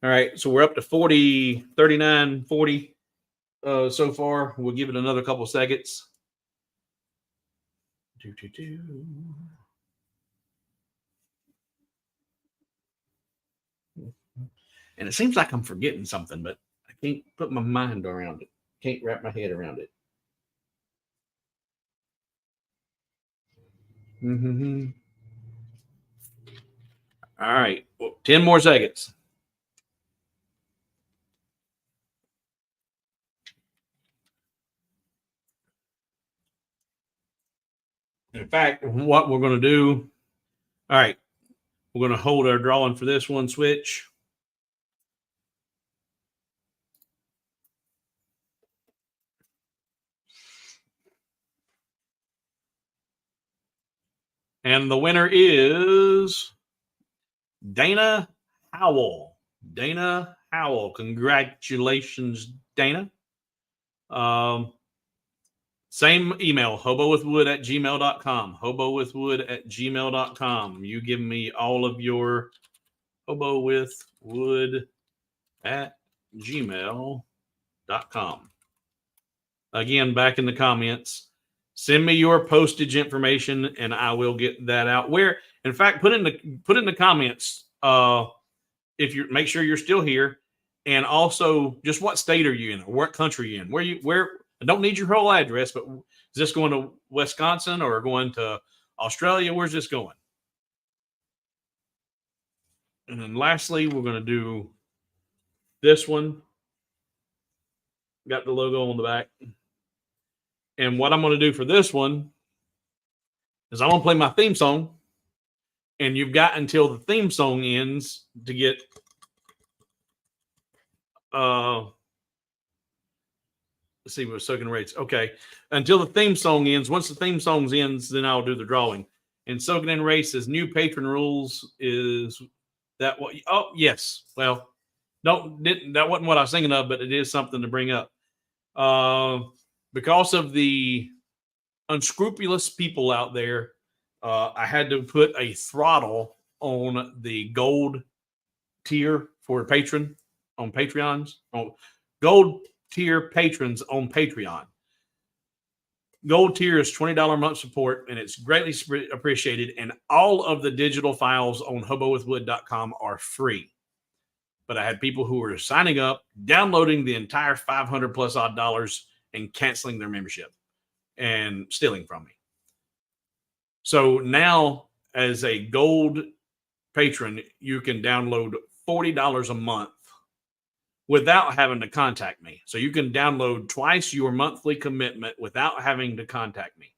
right. So we're up to 40, 39, 40 so far. We'll give it another couple seconds. And it seems like I'm forgetting something, but I can't put my mind around it. Can't wrap my head around it. All right. Well, 10 more seconds. In fact, what we're going to do, all right, we're going to hold our drawing for this one, switch. And the winner is Dana Howell. Dana Howell. Congratulations, Dana. Same email, hobowithwood@gmail.com. Hobowithwood@gmail.com. You give me all of your hobowithwood@gmail.com. Again, back in the comments, send me your postage information and I will get that out. Where, in fact, put in the comments if you make sure you're still here, and also just what state are you in or what country are you in? Where I don't need your whole address, but is this going to Wisconsin or going to Australia? Where's this going? And then lastly, we're going to do this one. Got the logo on the back. And what I'm going to do for this one is I'm going to play my theme song. And you've got until the theme song ends to get let's see, we're soaking rates. Okay. Until the theme song ends. Once the theme song ends, then I'll do the drawing. And Soaking in Ray says new patron rules is that what? Oh yes. Well, that wasn't what I was thinking of, but it is something to bring up. Because of the unscrupulous people out there, I had to put a throttle on the gold tier for patron on Patreons. On gold tier patrons on Patreon. Gold tier is $20 a month support, and it's greatly appreciated. And all of the digital files on hobowithwood.com are free. But I had people who were signing up, downloading the entire 500 plus odd dollars, and canceling their membership and stealing from me. So now, as a gold patron, you can download $40 a month without having to contact me. So you can download twice your monthly commitment without having to contact me.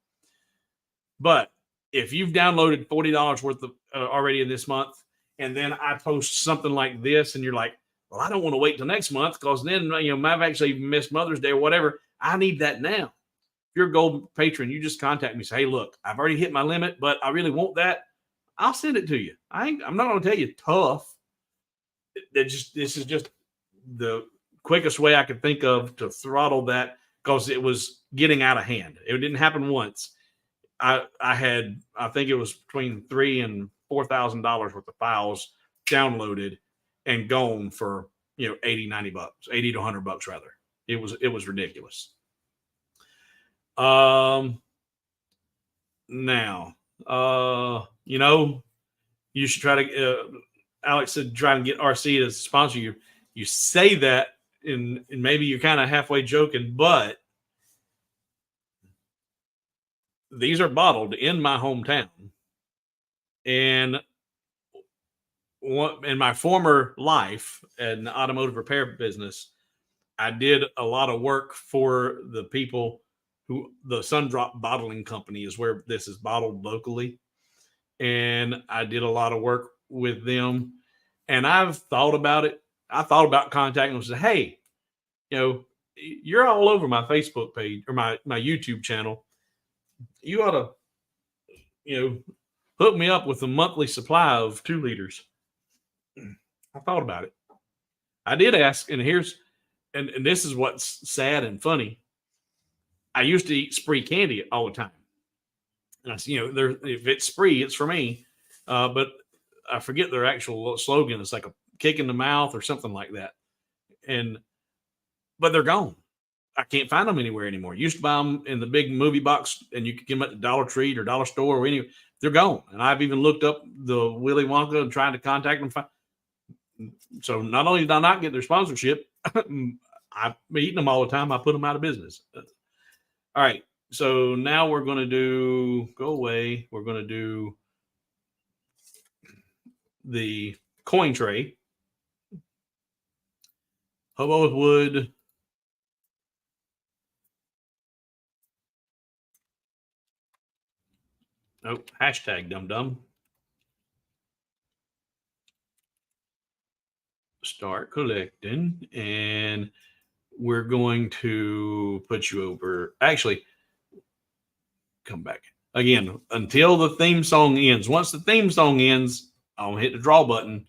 But if you've downloaded $40 worth of already in this month, and then I post something like this, and you're like, well, I don't want to wait till next month because then, I've actually missed Mother's Day or whatever. I need that now. If you're a gold patron, you just contact me. Say, hey, look, I've already hit my limit, but I really want that. I'll send it to you. I'm not going to tell you tough. This is just the quickest way I could think of to throttle that, because it was getting out of hand. It didn't happen once. I think it was between $3,000 and $4,000 worth of files downloaded and gone for, $80, $90, $80 to $100 rather. It was ridiculous. Now, you should try to, Alex said, try and get RC to sponsor you. You say that, and maybe you're kind of halfway joking, but these are bottled in my hometown. And in my former life in the automotive repair business, I did a lot of work for the people the Sundrop Bottling Company is where this is bottled locally. And I did a lot of work with them. And I've thought about it. I thought about contacting them and said, hey, you're all over my Facebook page or my YouTube channel. You ought to, hook me up with a monthly supply of 2 liters. I thought about it. I did ask, and and this is what's sad and funny. I used to eat Spree candy all the time. And I said, if it's Spree, it's for me. But I forget their actual slogan. It's like a kick in the mouth or something like that. But they're gone. I can't find them anywhere anymore. Used to buy them in the big movie box, and you could get them at the Dollar Tree or Dollar Store or anywhere. They're gone. And I've even looked up the Willy Wonka and tried to contact them. So not only did I not get their sponsorship, I've been eating them all the time. I put them out of business. All right. So now we're going to we're going to do the coin tray. Hobo with Wood. Nope. Hashtag dum-dum. Start collecting. And we're going to put you over. Actually, come back. Again, until the theme song ends. Once the theme song ends, I'll hit the draw button,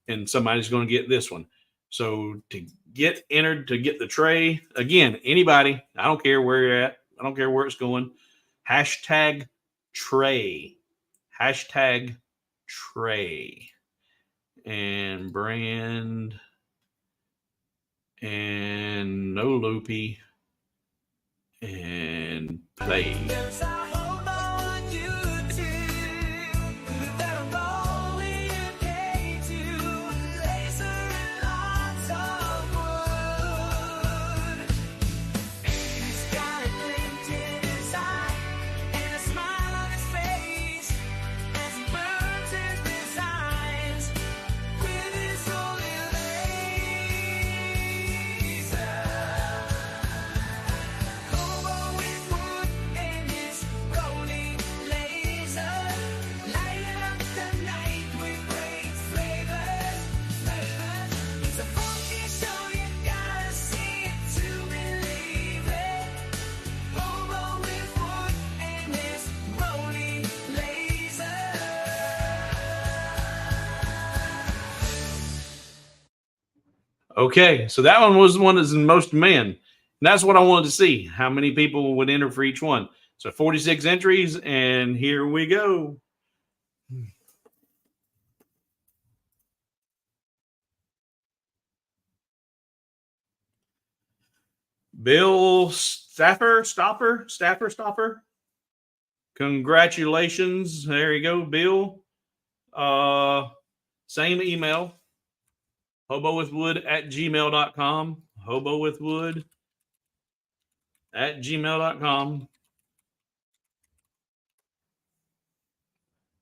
and somebody's going to get this one. So to get entered to get the tray, again, anybody, I don't care where you're at. I don't care where it's going. Hashtag tray. Hashtag tray. And brand. And no loopy. And play. Okay, so that one was the one that's in most demand. And that's what I wanted to see, how many people would enter for each one. So 46 entries, and here we go. Bill Staffer. Congratulations. There you go, Bill. Same email, hobowithwood@gmail.com. hobowithwood@gmail.com.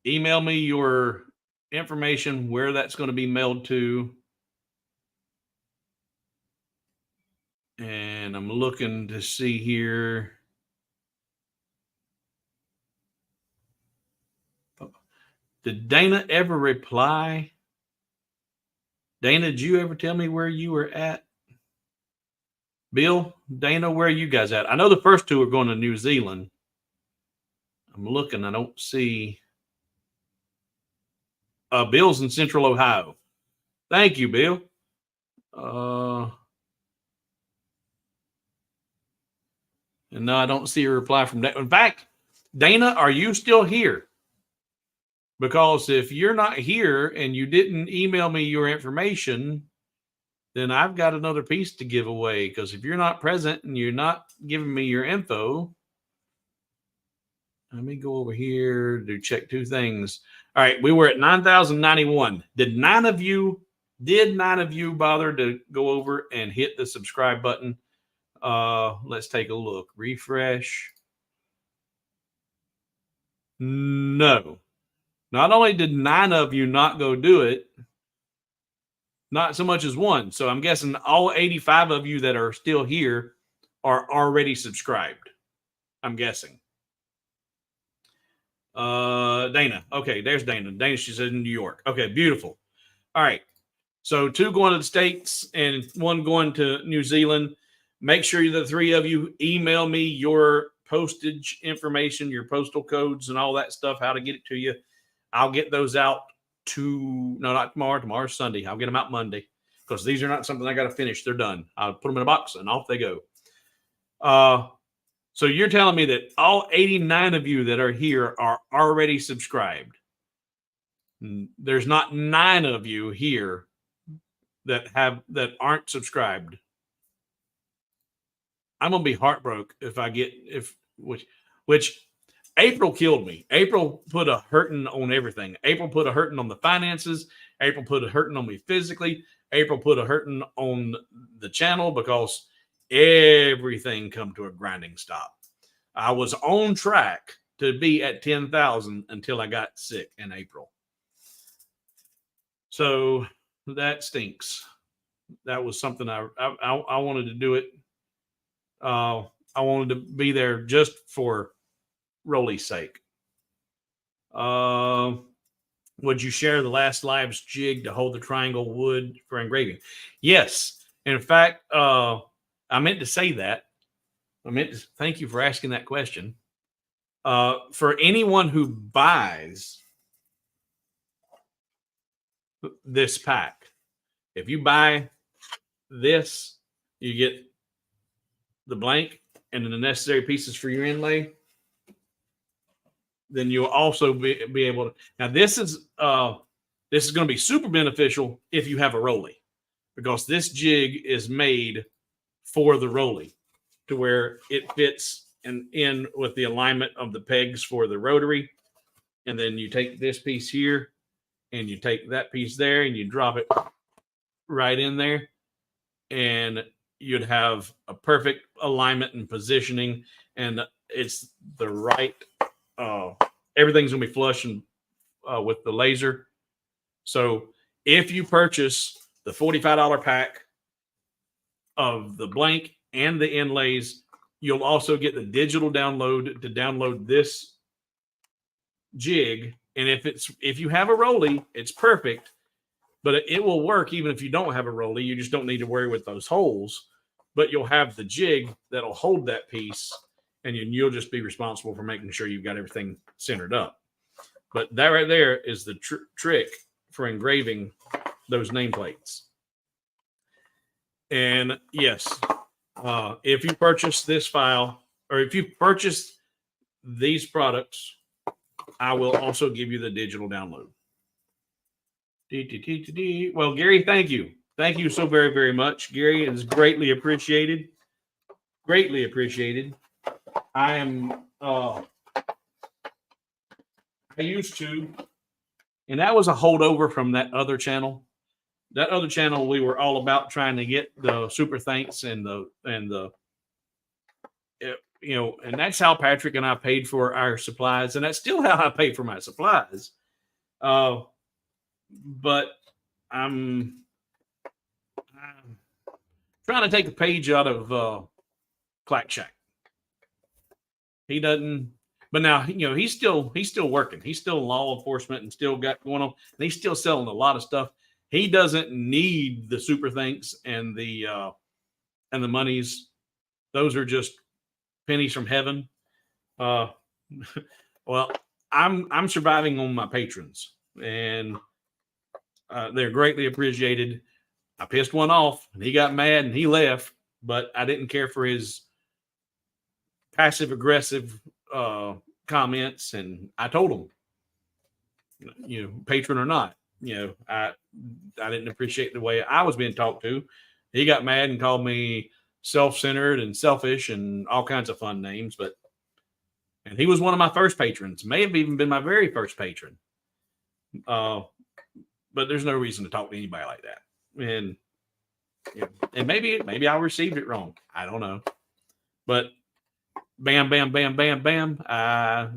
Email me your information, where that's going to be mailed to. And I'm looking to see here. Did Dana ever reply? Dana, did you ever tell me where you were at? Bill, Dana, where are you guys at? I know the first two are going to New Zealand. I'm looking. I don't see. Bill's in Central Ohio. Thank you, Bill. And no, I don't see a reply from Dana. In fact, Dana, are you still here? Because if you're not here and you didn't email me your information, then I've got another piece to give away. Because if you're not present and you're not giving me your info, let me go over here to check two things. All right, we were at 9,091. Did nine of you bother to go over and hit the subscribe button? Let's take a look. Refresh. No. Not only did 9 of you not go do it, not so much as one. So I'm guessing all 85 of you that are still here are already subscribed. I'm guessing. Dana. Okay, there's Dana. Dana, she's in New York. Okay, beautiful. All right. So 2 going to the States and 1 going to New Zealand. Make sure the 3 of you email me your postage information, your postal codes and all that stuff, how to get it to you. I'll get those out not tomorrow. Tomorrow's Sunday. I'll get them out Monday because these are not something I got to finish. They're done. I'll put them in a box and off they go. So you're telling me that all 89 of you that are here are already subscribed. There's not 9 of you here that aren't subscribed. I'm gonna be heartbroken which April killed me. April put a hurting on everything. April put a hurting on the finances. April put a hurting on me physically. April put a hurting on the channel because everything come to a grinding stop. I was on track to be at 10,000 until I got sick in April. So that stinks. That was something I wanted to do it. I wanted to be there just for Rolly's sake. Would you share the last live's jig to hold the triangle wood for engraving? Yes. In fact, I meant to say that. Thank you for asking that question. For anyone who buys this pack, if you buy this, you get the blank and then the necessary pieces for your inlay. Then you'll also be able to. Now this is going to be super beneficial if you have a Rolly, because this jig is made for the Rolly to where it fits in with the alignment of the pegs for the rotary. And then you take this piece here and you take that piece there and you drop it right in there, and you'd have a perfect alignment and positioning, and it's the right everything's gonna be flush and with the laser. So if you purchase the $45 pack of the blank and the inlays, you'll also get the digital download to download this jig. And if you have a Rolly, it's perfect, but it will work even if you don't have a Rolly. You just don't need to worry with those holes, but you'll have the jig that'll hold that piece, and you'll just be responsible for making sure you've got everything centered up. But that right there is the trick for engraving those nameplates. And yes, if you purchase this file, or if you purchase these products, I will also give you the digital download. Well, Gary, thank you. Thank you so very, very much. Gary, is greatly appreciated. Greatly appreciated. I am, I used to, and that was a holdover from that other channel. That other channel, we were all about trying to get the super thanks and and that's how Patrick and I paid for our supplies, and that's still how I pay for my supplies. But I'm trying to take a page out of Clack Shack. He doesn't, but now he's still working. He's still law enforcement and still got going on. And he's still selling a lot of stuff. He doesn't need the super thanks and the monies. Those are just pennies from heaven. Well, I'm surviving on my patrons, and they're greatly appreciated. I pissed one off, and he got mad, and he left. But I didn't care for his passive aggressive comments, and I told him, patron or not, I didn't appreciate the way I was being talked to. He got mad and called me self-centered and selfish and all kinds of fun names, and he was one of my first patrons, may have even been my very first patron. But there's no reason to talk to anybody like that. And maybe I received it wrong. I don't know. But bam, bam, bam, bam, bam. I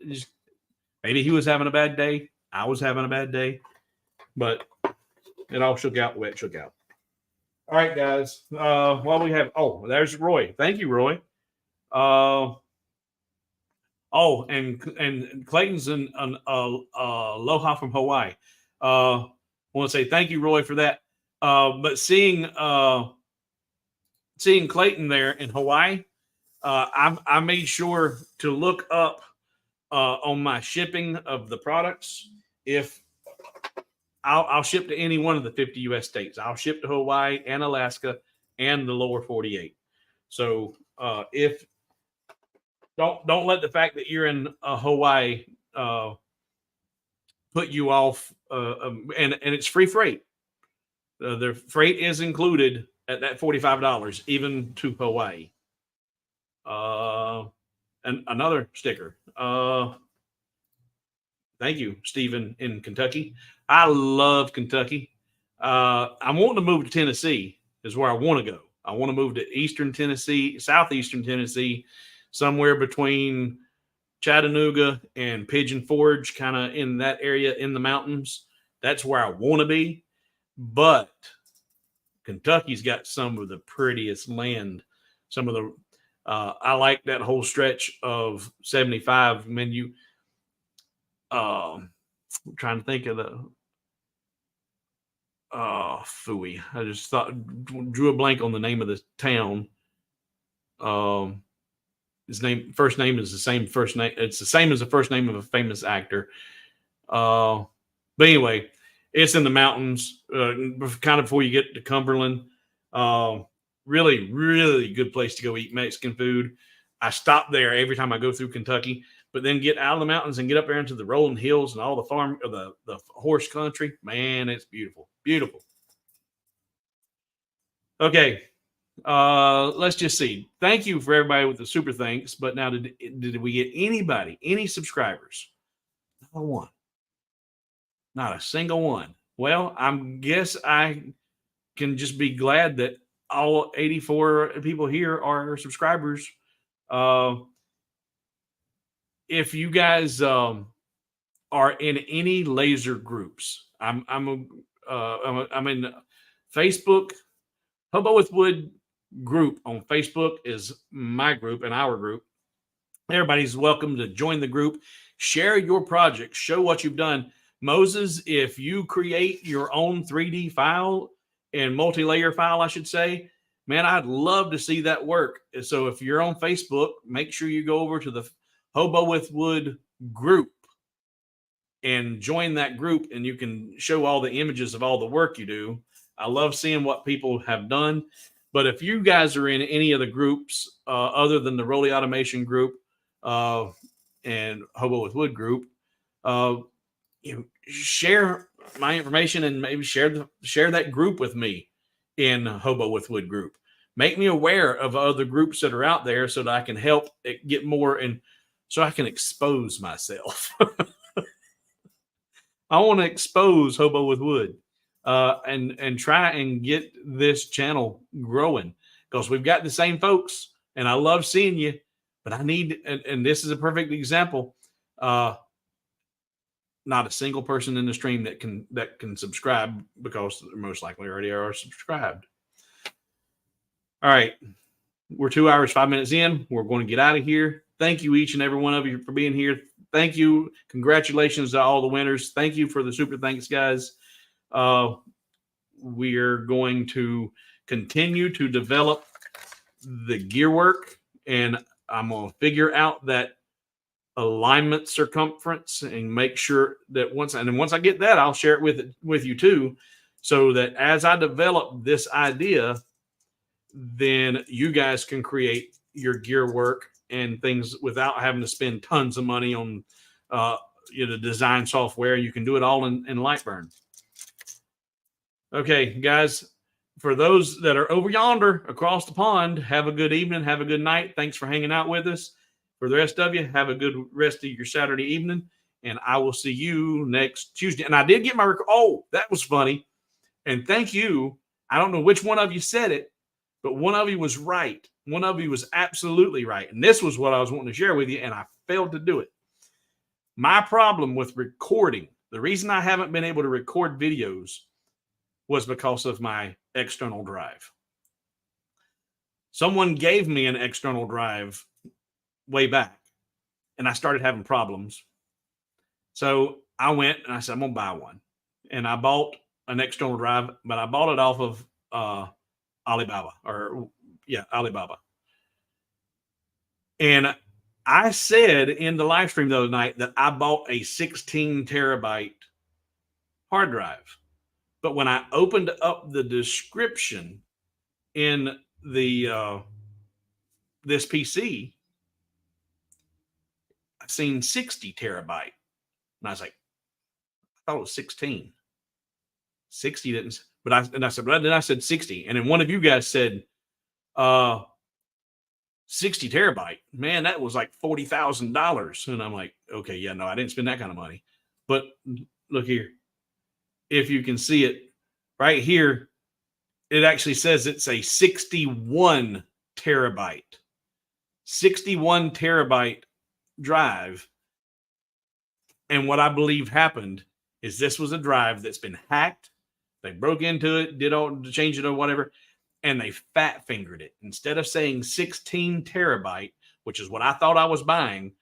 just, maybe he was having a bad day. I was having a bad day. But it all shook out the way it shook out. All right, guys. Well, we have. Oh, there's Roy. Thank you, Roy. And Clayton's in aloha from Hawaii. I want to say thank you, Roy, for that. But seeing Clayton there in Hawaii, I made sure to look up on my shipping of the products if I'll ship to any one of the 50 U.S. states. I'll ship to Hawaii and Alaska and the lower 48. So if don't let the fact that you're in Hawaii put you off. And it's free freight. The freight is included at that $45, even to Hawaii. And another sticker. Thank you, Stephen in Kentucky. I love Kentucky. I'm wanting to move to Tennessee is where I want to go. I want to move to Eastern Tennessee, Southeastern Tennessee, somewhere between Chattanooga and Pigeon Forge, kind of in that area in the mountains. That's where I want to be. But Kentucky's got some of the prettiest land. Some of the I like that whole stretch of 75. I mean, I'm trying to think of the Phooey. I just drew a blank on the name of the town. His first name is the same first name. It's the same as the first name of a famous actor. But anyway, it's in the mountains, kind of before you get to Cumberland. Really, really good place to go eat Mexican food. I stop there every time I go through Kentucky, but then get out of the mountains and get up there into the rolling hills and all the farm, or the horse country. Man, it's beautiful, beautiful. Okay. Let's just see. Thank you for everybody with the super thanks. But now, did we get any subscribers? Not one. Not a single one. Well, I guess I can just be glad that all 84 people here are subscribers. If you guys are in any laser groups, I'm in Facebook. Hobo with Wood group on Facebook is my group and our group. Everybody's welcome to join the group. Share your project. Show what you've done. Moses, if you create your own 3D file and multi-layer file, I should say, man, I'd love to see that work. So if you're on Facebook, make sure you go over to the Hobo with Wood group and join that group, and you can show all the images of all the work you do. I love seeing what people have done. But if you guys are in any of the groups other than the Rolly Automation group and Hobo with Wood group, share my information and maybe share that group with me in Hobo with Wood group. Make me aware of other groups that are out there so that I can help it get more and so I can expose myself. I want to expose Hobo with Wood and try and get this channel growing because we've got the same folks and I love seeing you, but I need, and this is a perfect example. Not a single person in the stream that can subscribe because most likely already are subscribed. All right. We're 2 hours, 5 minutes in. We're going to get out of here. Thank you, each and every one of you, for being here. Thank you. Congratulations to all the winners. Thank you for the super thanks, guys. We're going to continue to develop the gear work, and I'm going to figure out that alignment circumference and make sure that once I get that, I'll share it with you too, so that as I develop this idea, then you guys can create your gear work and things without having to spend tons of money on design software. You can do it all in Lightburn. Okay, guys, for those that are over yonder across the pond, have a good evening, have a good night. Thanks for hanging out with us. For the rest of you, have a good rest of your Saturday evening, and I will see you next Tuesday. And I did get my oh, that was funny. And thank you. I don't know which one of you said it, but one of you was right. One of you was absolutely right. And this was what I was wanting to share with you, and I failed to do it. My problem with recording, the reason I haven't been able to record videos was because of my external drive. Someone gave me an external drive way back, and I started having problems. So I went and I said, I'm going to buy one. And I bought an external drive, but I bought it off of Alibaba. And I said in the live stream the other night that I bought a 16 terabyte hard drive. But when I opened up the description in the this PC, I've seen 60 terabyte. And I was like, I thought it was 16. 60 didn't, but I said 60. And then one of you guys said 60 terabyte. Man, that was like $40,000. And I'm like, okay, yeah, no, I didn't spend that kind of money. But look here. If you can see it right here, it actually says it's a 61 terabyte. 61 terabyte drive. And what I believe happened is this was a drive that's been hacked. They broke into it, did all change it or whatever, and they fat fingered it. Instead of saying 16 terabyte, which is what I thought I was buying,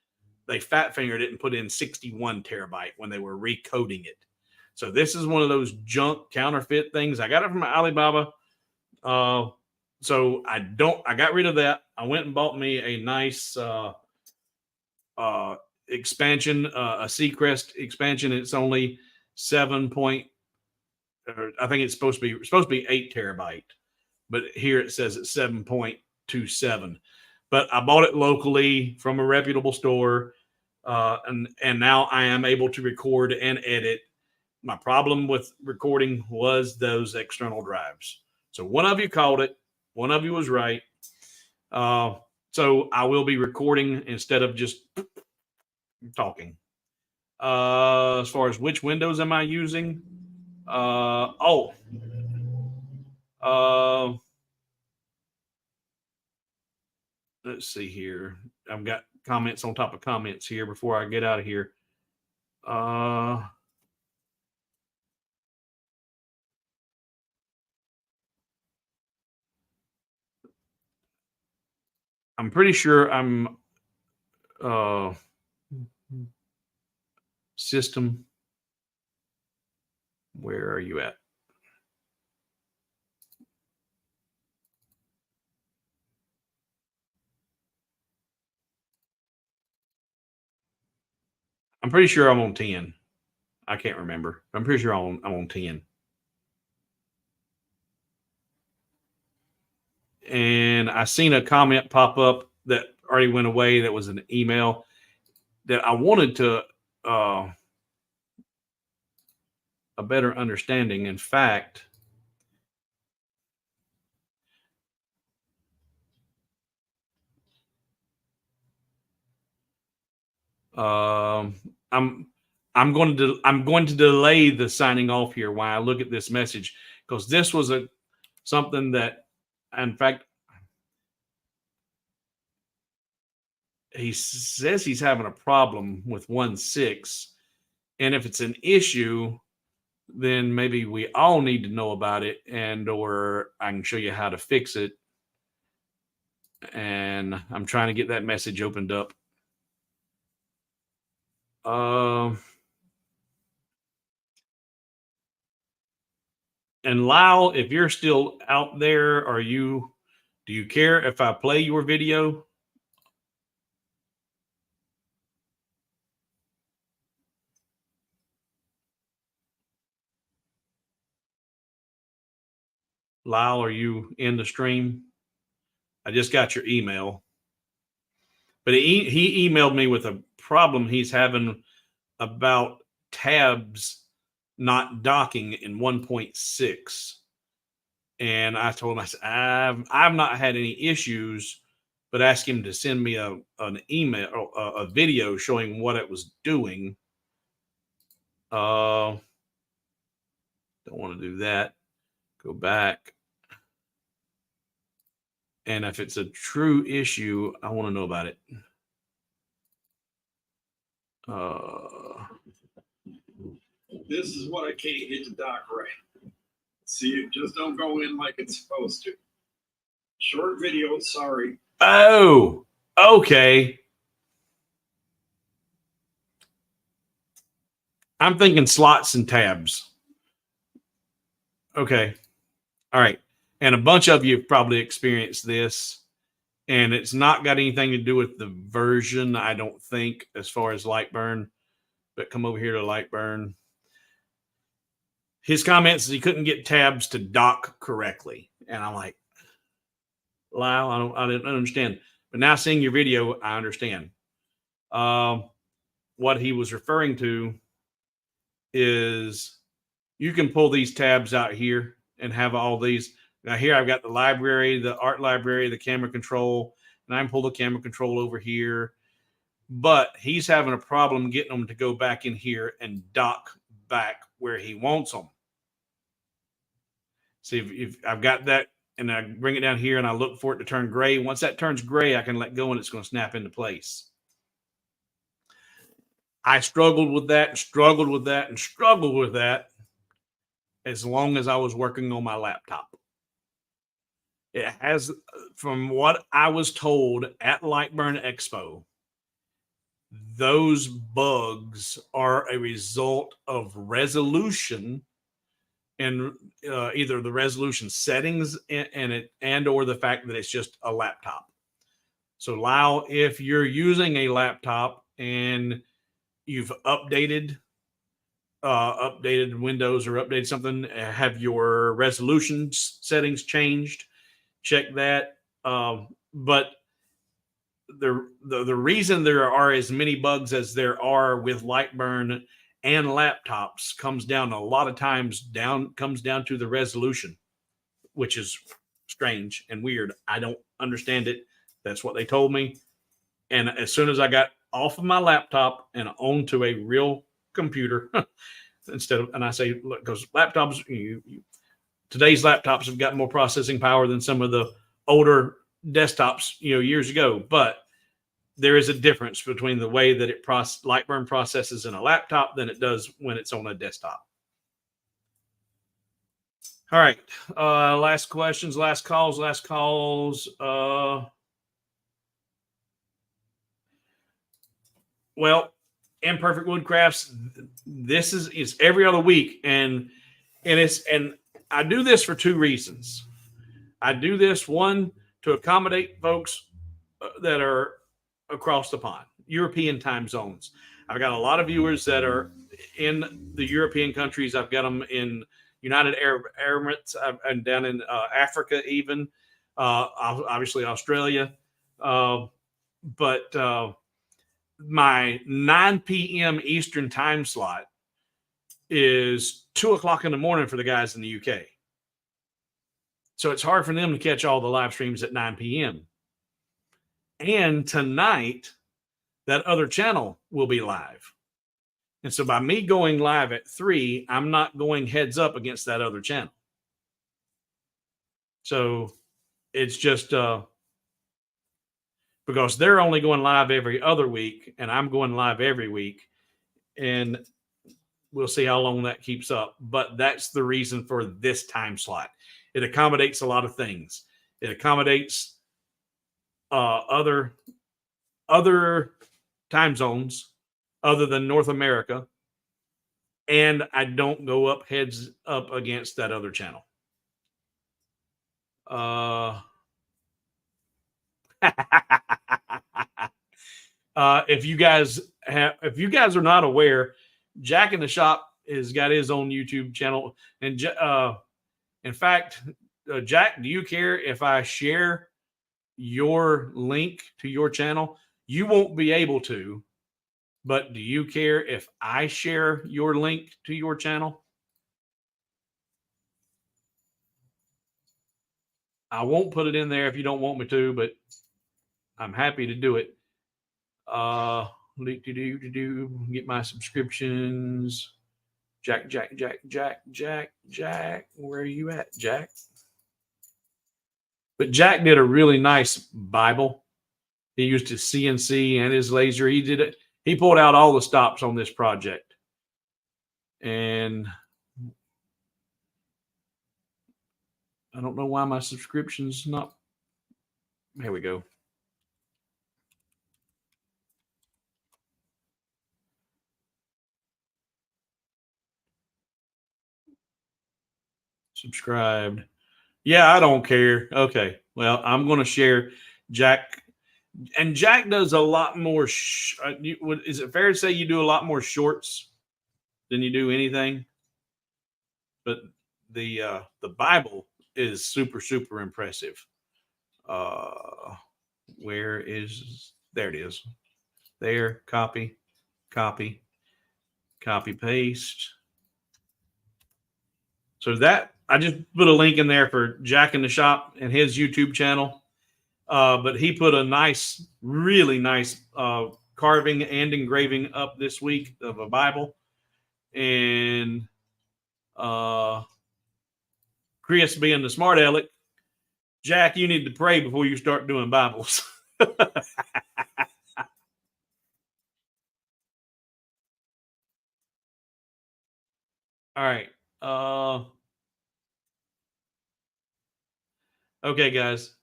they fat fingered it and put in 61 terabyte when they were recoding it. So this is one of those junk counterfeit things. I got it from Alibaba. So I got rid of that. I went and bought me a nice expansion, a Seacrest expansion. It's only 7 point, I think it's supposed to be 8 terabyte, but here it says it's 7.27. But I bought it locally from a reputable store, and now I am able to record and edit. My problem with recording was those external drives. So one of you called it. One of you was right. So I will be recording instead of just talking. As far as which windows am I using? Let's see here. I've got comments on top of comments here before I get out of here. I'm pretty sure I'm system. Where are you at? I'm pretty sure I'm on 10. I can't remember. I'm pretty sure I'm on 10. and I seen a comment pop up that already went away. That was an email that I wanted to a better understanding. In fact, I'm going to delay the signing off here while I look at this message, because this was something that, in fact, he says he's having a problem with 1.6, and if it's an issue, then maybe we all need to know about it, and or I can show you how to fix it. And I'm trying to get that message opened up. And Lyle, if you're still out there, do you care if I play your video? Lyle, are you in the stream? I just got your email. But he emailed me with a problem he's having about tabs not docking in 1.6. And I told him, I said, I've not had any issues, but asked him to send me an email or a video showing what it was doing. Don't want to do that. Go back. And if it's a true issue, I want to know about it. This is what I can't get to dock right. See, it just don't go in like it's supposed to. Short video, sorry. Oh, okay. I'm thinking slots and tabs. Okay. All right. And a bunch of you have probably experienced this, and it's not got anything to do with the version, I don't think, as far as Lightburn. But come over here to Lightburn. His comments is he couldn't get tabs to dock correctly. And I'm like, Lyle, I didn't understand. But now seeing your video, I understand. What he was referring to is you can pull these tabs out here and have all these. Now here I've got the library, the art library, the camera control, and I can pull the camera control over here. But he's having a problem getting them to go back in here and dock back where he wants them. See, if I've got that and I bring it down here and I look for it to turn gray. Once that turns gray, I can let go and it's going to snap into place. I struggled with that and struggled with that and struggled with that as long as I was working on my laptop. It has, from what I was told at Lightburn Expo, those bugs are a result of resolution and either the resolution settings and or the fact that it's just a laptop. So Lyle, if you're using a laptop and you've updated Windows or updated something, have your resolution settings changed, check that. But the reason there are as many bugs as there are with Lightburn and laptops comes down a lot of times comes down to the resolution, which is strange and weird. I don't understand it. That's what they told me. And as soon as I got off of my laptop and onto a real computer, and I say, look, because laptops, today's laptops have got more processing power than some of the older desktops, years ago. But there is a difference between the way that Lightburn processes in a laptop than it does when it's on a desktop. All right. Last questions, last calls. Well, Imperfect Woodcrafts, this is every other week. And I do this for two reasons. I do this, one, to accommodate folks that are across the pond, European time zones. I've got a lot of viewers that are in the European countries. I've got them in United Arab Emirates and down in Africa even. obviously Australia. But my 9 p.m. Eastern time slot is 2 o'clock in the morning for the guys in the UK. So it's hard for them to catch all the live streams at 9 p.m. And tonight, that other channel will be live. And so by me going live at 3, I'm not going heads up against that other channel. So it's just because they're only going live every other week and I'm going live every week. And we'll see how long that keeps up. But that's the reason for this time slot. It accommodates a lot of things. It accommodates other time zones other than North America. And I don't go up heads up against that other channel. If you guys are not aware, Jack in the Shop has got his own YouTube channel. And in fact, Jack, do you care if I share your link to your channel? You won't be able to, but do you care if I share your link to your channel? I won't put it in there if you don't want me to, but I'm happy to do it. Get my subscriptions. Jack. Where are you at, Jack? But Jack did a really nice Bible. He used his CNC and his laser. He did it. He pulled out all the stops on this project. And I don't know why my subscription's not. Here we go. Subscribed. Yeah, I don't care. Okay. Well, I'm going to share Jack. And Jack does a lot more. Is it fair to say you do a lot more shorts than you do anything? But the Bible is super, super impressive. Where is, there it is. There, copy, paste. So that, I just put a link in there for Jack in the Shop and his YouTube channel. But he put a nice, really nice carving and engraving up this week of a Bible. And Chris, being the smart aleck, Jack, you need to pray before you start doing Bibles. All right. Okay, guys.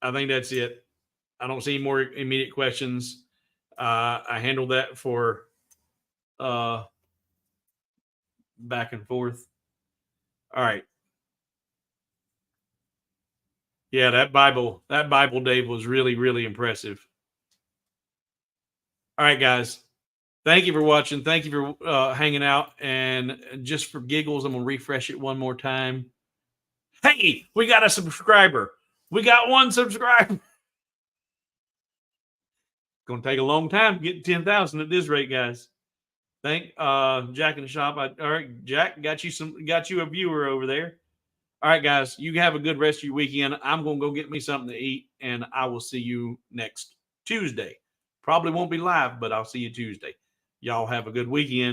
I think that's it. I don't see any more immediate questions. I handled that for back and forth. All right. Yeah, that Bible, Dave, was really, really impressive. All right, guys. Thank you for watching. Thank you for hanging out. And just for giggles, I'm going to refresh it one more time. Hey, we got a subscriber. We got one subscriber. Going to take a long time to get 10,000 at this rate, guys. Thank Jack in the Shop. All right, Jack, got you a viewer over there. All right, guys, you have a good rest of your weekend. I'm going to go get me something to eat, and I will see you next Tuesday. Probably won't be live, but I'll see you Tuesday. Y'all have a good weekend.